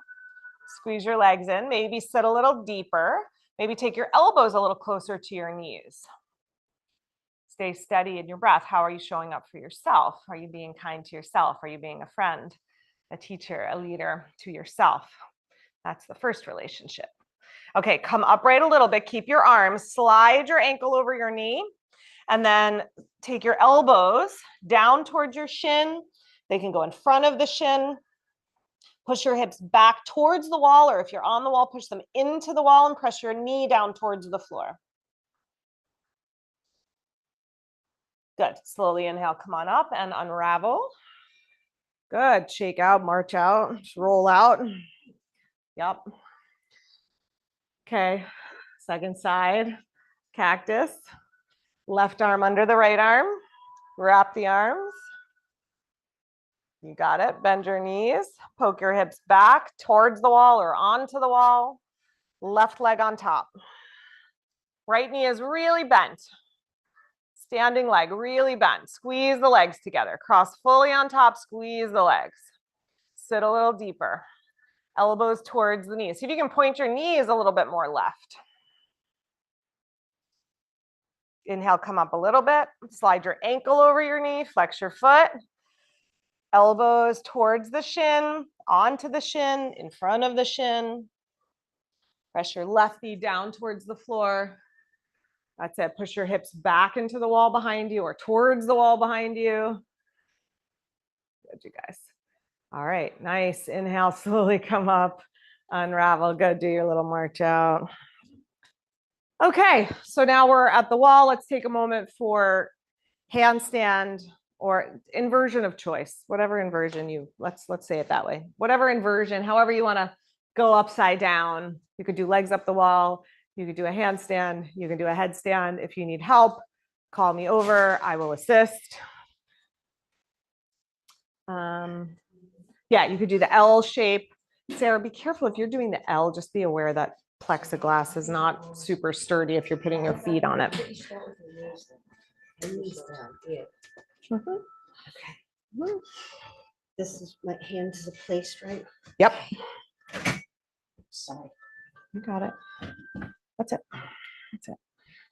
Squeeze your legs in, maybe sit a little deeper. Maybe take your elbows a little closer to your knees. Stay steady in your breath. How are you showing up for yourself? Are you being kind to yourself? Are you being a friend, a teacher, a leader to yourself? That's the first relationship. Okay, come upright a little bit. Keep your arms, slide your ankle over your knee, and then take your elbows down towards your shin. They can go in front of the shin. Push your hips back towards the wall, or if you're on the wall, push them into the wall and press your knee down towards the floor. Good. Slowly inhale, come on up and unravel. Good. Shake out, march out, just roll out. Yep. Okay. Second side, cactus. Left arm under the right arm. Wrap the arms. You got it. Bend your knees. Poke your hips back towards the wall or onto the wall. Left leg on top. Right knee is really bent. Standing leg, really bend. Squeeze the legs together. Cross fully on top, squeeze the legs. Sit a little deeper. Elbows towards the knees. See if you can point your knees a little bit more left. Inhale, come up a little bit. Slide your ankle over your knee, flex your foot. Elbows towards the shin, onto the shin, in front of the shin. Press your left knee down towards the floor. That's it. Push your hips back into the wall behind you or towards the wall behind you. Good, you guys. All right, nice. Inhale, slowly come up, unravel. Good, do your little march out. Okay, so now we're at the wall. Let's take a moment for handstand or inversion of choice, whatever inversion you, let's say it that way. Whatever inversion, however you want to go upside down. You could do legs up the wall. You could do a handstand. You can do a headstand. If you need help, call me over. I will assist. Yeah, you could do the L shape. Sarah, be careful if you're doing the L, just be aware that plexiglass is not super sturdy if you're putting your feet on it. Okay. This is my hands are placed right. Yep. Sorry. You got it. That's it. That's it.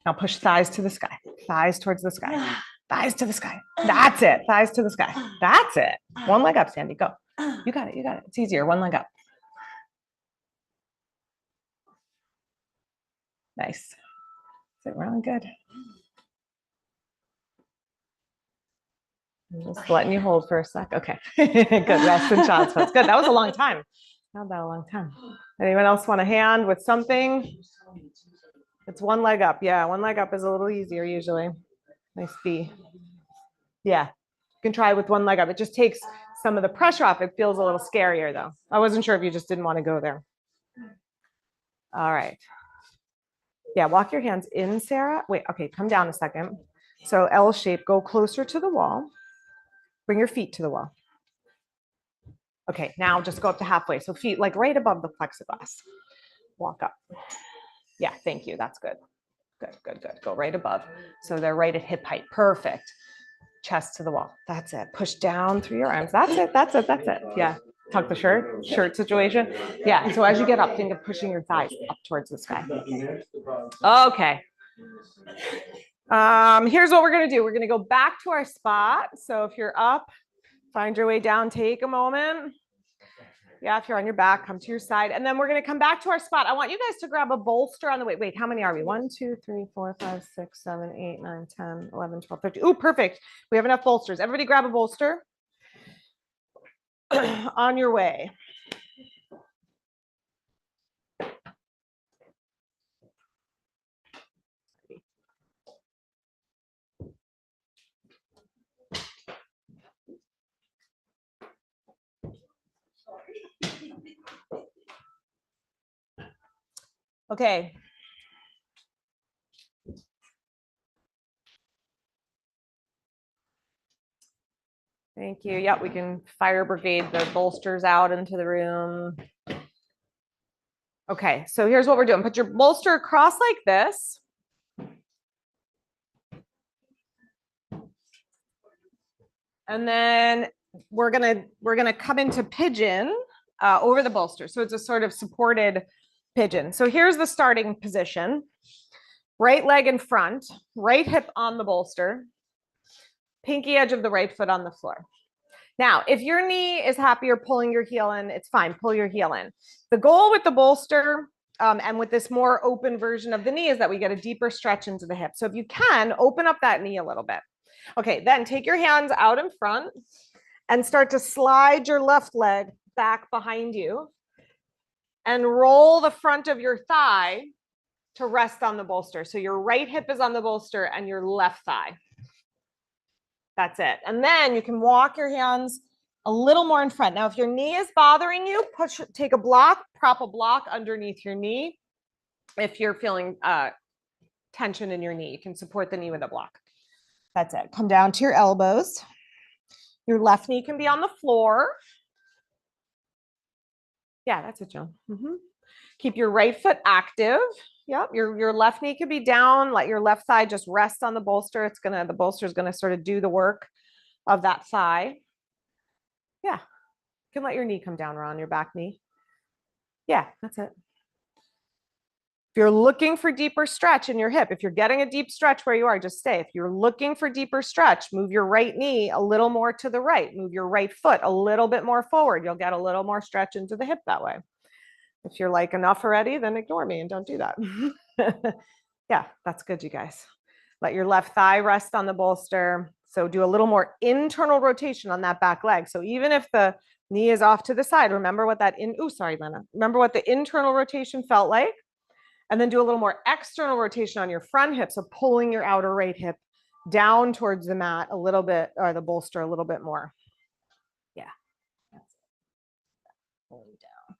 Now push thighs to the sky. Thighs towards the sky. Thighs to the sky. That's it. Thighs to the sky. That's it. One leg up, Sandy. Go. You got it. You got it. It's easier. One leg up. Nice. Sit really good. I'm just letting you hold for a sec. Okay. Good. Rest in child's pose. Good. That was a long time. Not that a long time. Anyone else want a hand with something? It's one leg up. Yeah, one leg up is a little easier usually. Nice B. Yeah, you can try with one leg up. It just takes some of the pressure off. It feels a little scarier though. I wasn't sure if you just didn't want to go there. All right. Yeah, walk your hands in, Sarah. Wait, okay, come down a second. So L shape, go closer to the wall. Bring your feet to the wall. Okay, now just go up to halfway. So feet like right above the plexiglass. Walk up. Yeah, thank you. That's good. Good, good, good. Go right above. So they're right at hip height. Perfect. Chest to the wall. That's it. Push down through your arms. That's it. That's it. That's it. Yeah. Tuck the shirt situation. Yeah. So as you get up, think of pushing your thighs up towards the sky. Okay. Here's what we're going to do. We're going to go back to our spot. So if you're up, find your way down, take a moment. Yeah, if you're on your back, come to your side. And then we're going to come back to our spot. I want you guys to grab a bolster on the way. Wait, how many are we? 1, 2, 3, 4, 5, 6, 7, 8, 9, 10, 11, 12, 13. Ooh, perfect. We have enough bolsters. Everybody grab a bolster. On your way. Okay. Thank you. Yep, we can fire brigade the bolsters out into the room. Okay, so here's what we're doing. Put your bolster across like this. And then we're gonna come into pigeon over the bolster. So it's a sort of supported pigeon. So here's the starting position. Right leg in front, right hip on the bolster, pinky edge of the right foot on the floor. Now, if your knee is happier pulling your heel in, it's fine, pull your heel in. The goal with the bolster and with this more open version of the knee is that we get a deeper stretch into the hip. So if you can, open up that knee a little bit. Okay, then take your hands out in front and start to slide your left leg back behind you and roll the front of your thigh to rest on the bolster. So your right hip is on the bolster and your left thigh. That's it. And then you can walk your hands a little more in front. Now, if your knee is bothering you, take a block, prop a block underneath your knee. If you're feeling tension in your knee, you can support the knee with a block. That's it. Come down to your elbows. Your left knee can be on the floor. Yeah, that's it, Joan. Keep your right foot active. Yep, your left knee could be down. Let your left thigh just rest on the bolster. The bolster is gonna sort of do the work of that thigh. Yeah, you can let your knee come down, Ron, your back knee. Yeah, that's it. If you're looking for deeper stretch in your hip, if you're getting a deep stretch where you are, just stay. If you're looking for deeper stretch, move your right knee a little more to the right. Move your right foot a little bit more forward. You'll get a little more stretch into the hip that way. If you're like enough already, then ignore me and don't do that. Yeah, that's good, you guys. Let your left thigh rest on the bolster. So do a little more internal rotation on that back leg. So even if the knee is off to the side, remember what remember what the internal rotation felt like. And then do a little more external rotation on your front hip. So pulling your outer right hip down towards the mat a little bit, or the bolster a little bit more. Yeah. That's it. Pulling down.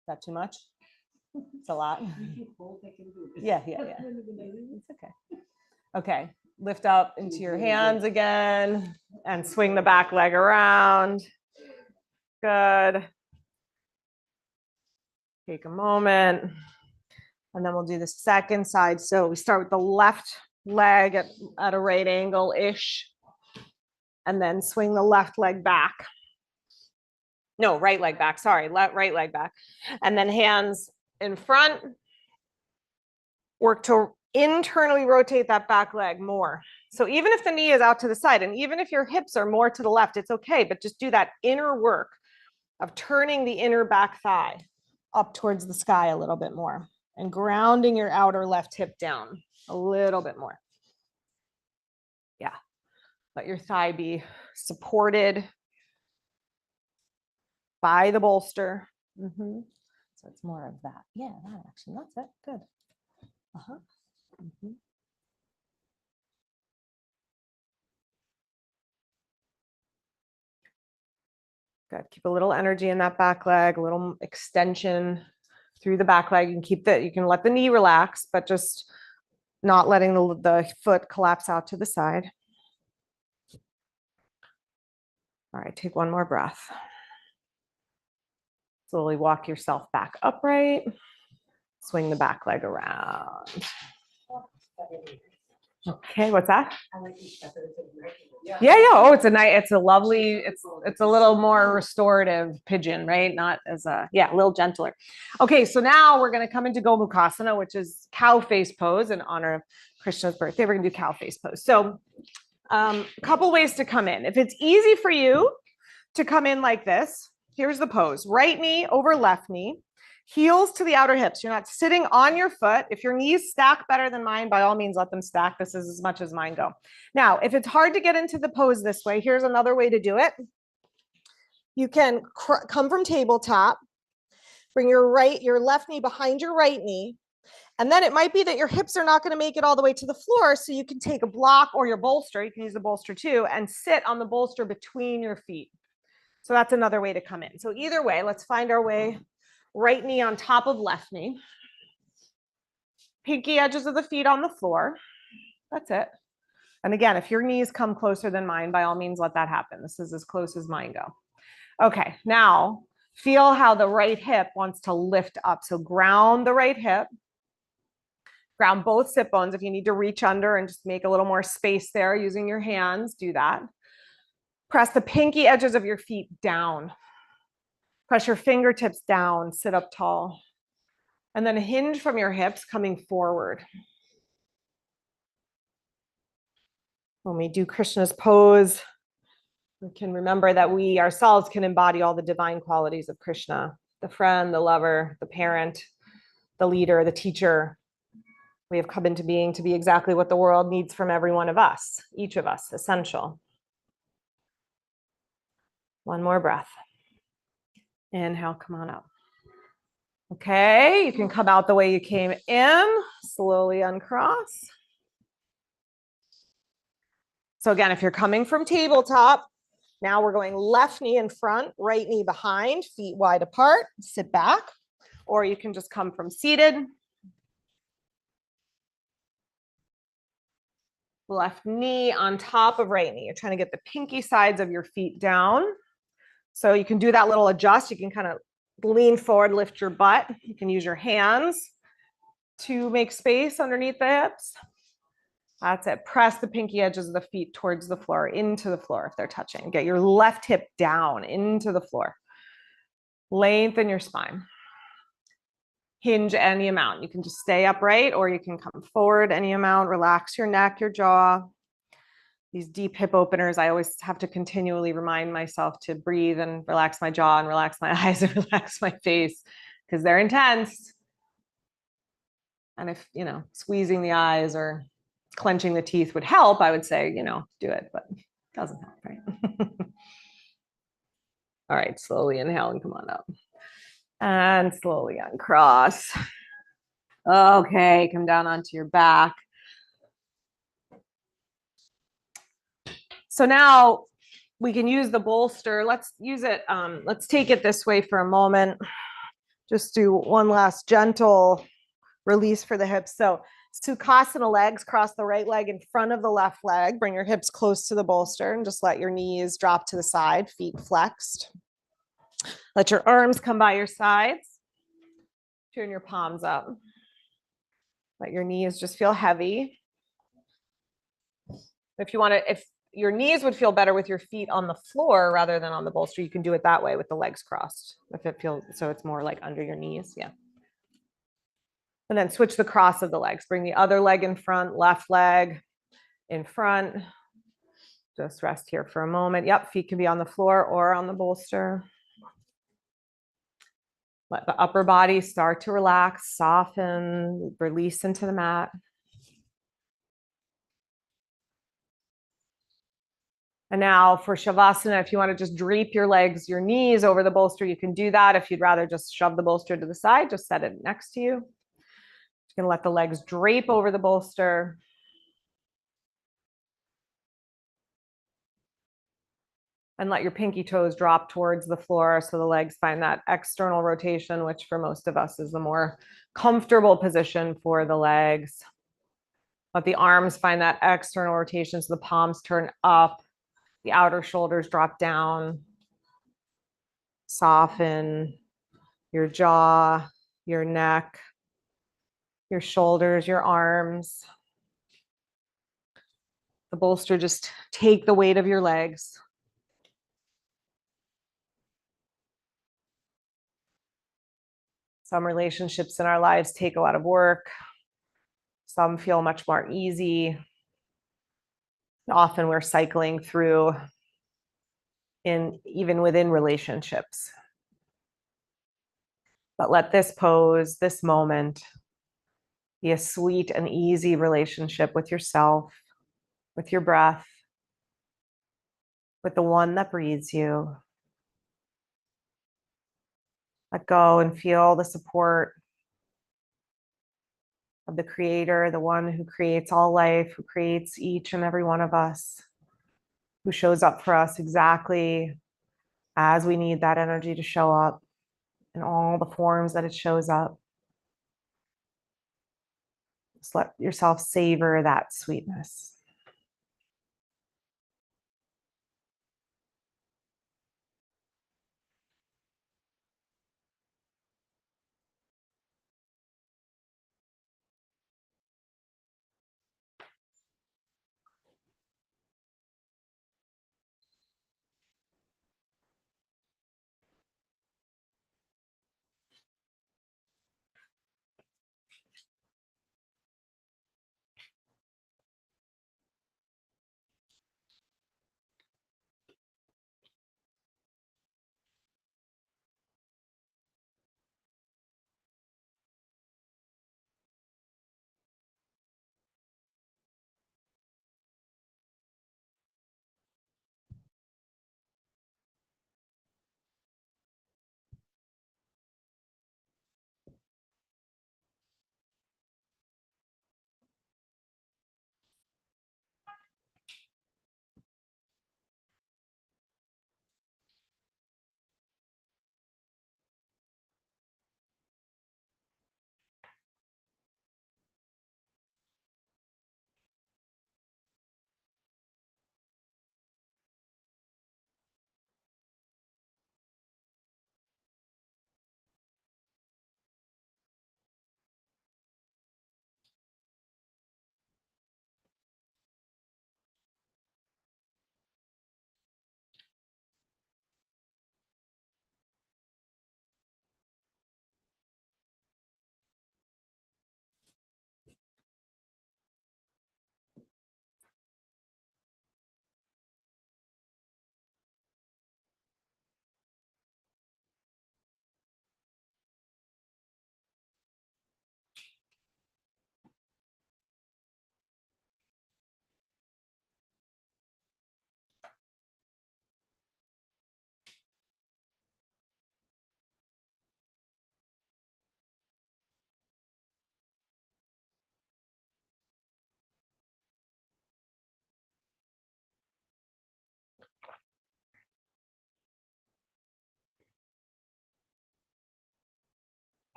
Is that too much? It's a lot. Yeah. It's okay. Okay. Lift up into your hands again and swing the back leg around. Good. Take a moment. And then we'll do the second side. So we start with the left leg at a right angle-ish. And then swing the left leg back. No, right leg back. Sorry, right leg back. And then hands in front. Work to internally rotate that back leg more. So even if the knee is out to the side, and even if your hips are more to the left, it's okay. But just do that inner work of turning the inner back thigh up towards the sky a little bit more. And grounding your outer left hip down a little bit more. Yeah. Let your thigh be supported by the bolster. So it's more of that. Yeah, that action. That's it. Good. Good. Keep a little energy in that back leg, a little extension through the back leg. You can let the knee relax, but just not letting the foot collapse out to the side. All right, take one more breath. Slowly walk yourself back upright. Swing the back leg around. Okay, what's that? Yeah. Oh, it's a lovely, it's a little more restorative pigeon, right? Not as a little gentler. Okay, so now we're going to come into Gomukhasana, which is cow face pose in honor of Krishna's birthday. We're going to do cow face pose. So a couple ways to come in. If it's easy for you to come in like this, here's the pose. Right knee over left knee. Heels to the outer hips. You're not sitting on your foot. If your knees stack better than mine, by all means, let them stack. This is as much as mine go. Now, if it's hard to get into the pose this way, here's another way to do it. You can come from tabletop, bring your left knee behind your right knee. And then it might be that your hips are not going to make it all the way to the floor. So you can take a block or your bolster. You can use the bolster too, and sit on the bolster between your feet. So that's another way to come in. So either way, let's find our way. Right knee on top of left knee. Pinky edges of the feet on the floor. That's it. And again, if your knees come closer than mine, by all means, let that happen. This is as close as mine go. Okay, now feel how the right hip wants to lift up. So ground the right hip. Ground both sit bones. If you need to reach under and just make a little more space there using your hands, do that. Press the pinky edges of your feet down. Press your fingertips down, sit up tall. And then hinge from your hips coming forward. When we do Krishna's pose, we can remember that we ourselves can embody all the divine qualities of Krishna, the friend, the lover, the parent, the leader, the teacher. We have come into being to be exactly what the world needs from every one of us, each of us, essential. One more breath. Inhale, come on up. Okay, you can come out the way you came in, slowly uncross. So again, if you're coming from tabletop, now we're going left knee in front, right knee behind, feet wide apart, sit back, or you can just come from seated. Left knee on top of right knee. You're trying to get the pinky sides of your feet down. So you can do that little adjust. You can kind of lean forward, lift your butt. You can use your hands to make space underneath the hips. That's it. Press the pinky edges of the feet towards the floor, into the floor if they're touching. Get your left hip down into the floor. Lengthen your spine. Hinge any amount. You can just stay upright or you can come forward any amount. Relax your neck, your jaw. These deep hip openers, I always have to continually remind myself to breathe and relax my jaw and relax my eyes and relax my face because they're intense. And if, squeezing the eyes or clenching the teeth would help, I would say, do it, but it doesn't help, right? All right, slowly inhale and come on up. And slowly uncross. Okay, come down onto your back. So now we can use the bolster. Let's use it. Let's take it this way for a moment. Just do one last gentle release for the hips. So Sukhasana legs, cross the right leg in front of the left leg. Bring your hips close to the bolster and just let your knees drop to the side, feet flexed. Let your arms come by your sides. Turn your palms up. Let your knees just feel heavy. If you want to, if your knees would feel better with your feet on the floor rather than on the bolster, you can do it that way with the legs crossed. If it feels, so it's more like under your knees, yeah. And then switch the cross of the legs. Bring the other leg in front, left leg in front. Just rest here for a moment. Yep, feet can be on the floor or on the bolster. Let the upper body start to relax, soften, release into the mat. And now for Shavasana, if you want to just drape your legs, your knees over the bolster, you can do that. If you'd rather just shove the bolster to the side, just set it next to you. You can let the legs drape over the bolster. And let your pinky toes drop towards the floor so the legs find that external rotation, which for most of us is the more comfortable position for the legs. Let the arms find that external rotation so the palms turn up, the outer shoulders drop down. Soften your jaw, your neck, your shoulders, your arms. The bolster, just take the weight of your legs. Some relationships in our lives take a lot of work. Some feel much more easy. Often we're cycling through even within relationships. But let this pose, this moment, be a sweet and easy relationship with yourself, with your breath, with the one that breathes you. Let go and feel the support of the Creator, the one who creates all life, who creates each and every one of us, who shows up for us exactly as we need that energy to show up in all the forms that it shows up. Just let yourself savor that sweetness.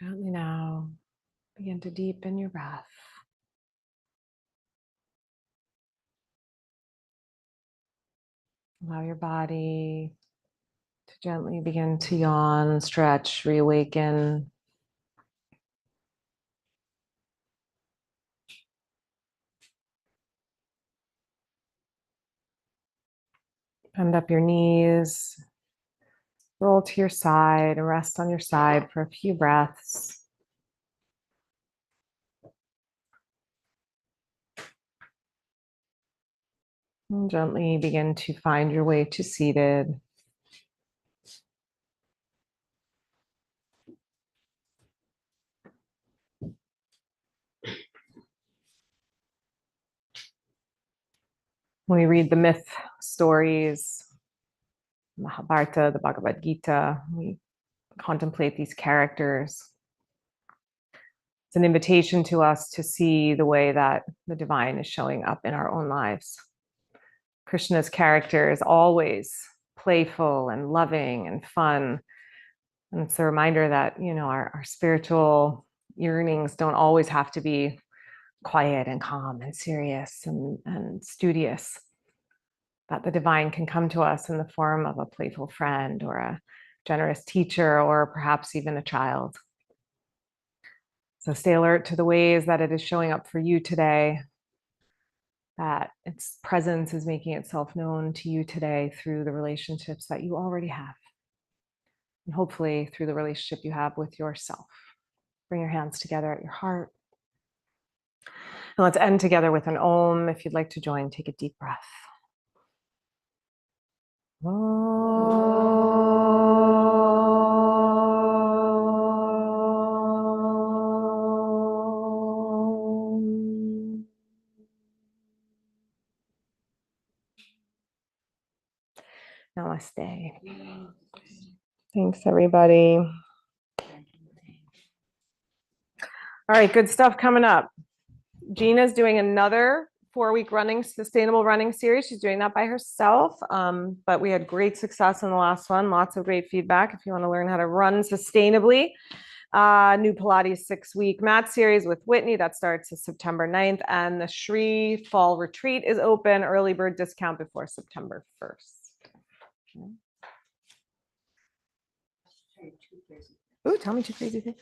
Gently now begin to deepen your breath. Allow your body to gently begin to yawn, stretch, reawaken. Bend up your knees, roll to your side, and rest on your side for a few breaths. And gently begin to find your way to seated. When we read the myth stories, Mahabharata, the Bhagavad Gita, we contemplate these characters. It's an invitation to us to see the way that the divine is showing up in our own lives. Krishna's character is always playful and loving and fun. And it's a reminder that, our spiritual yearnings don't always have to be quiet and calm and serious and studious. That the divine can come to us in the form of a playful friend or a generous teacher or perhaps even a child. So stay alert to the ways that it is showing up for you today, that its presence is making itself known to you today through the relationships that you already have. And hopefully through the relationship you have with yourself. Bring your hands together at your heart. And let's end together with an Om. If you'd like to join, take a deep breath. Namaste. Thanks, everybody. All right, good stuff coming up. Gina's doing another 4-week sustainable running series. She's doing that by herself, but we had great success in the last one. Lots of great feedback. If you want to learn how to run sustainably, new Pilates 6-week mat series with Whitney that starts September 9th, and the Shri Fall Retreat is open. Early bird discount before September 1st. Okay. Ooh, tell me 2 crazy things.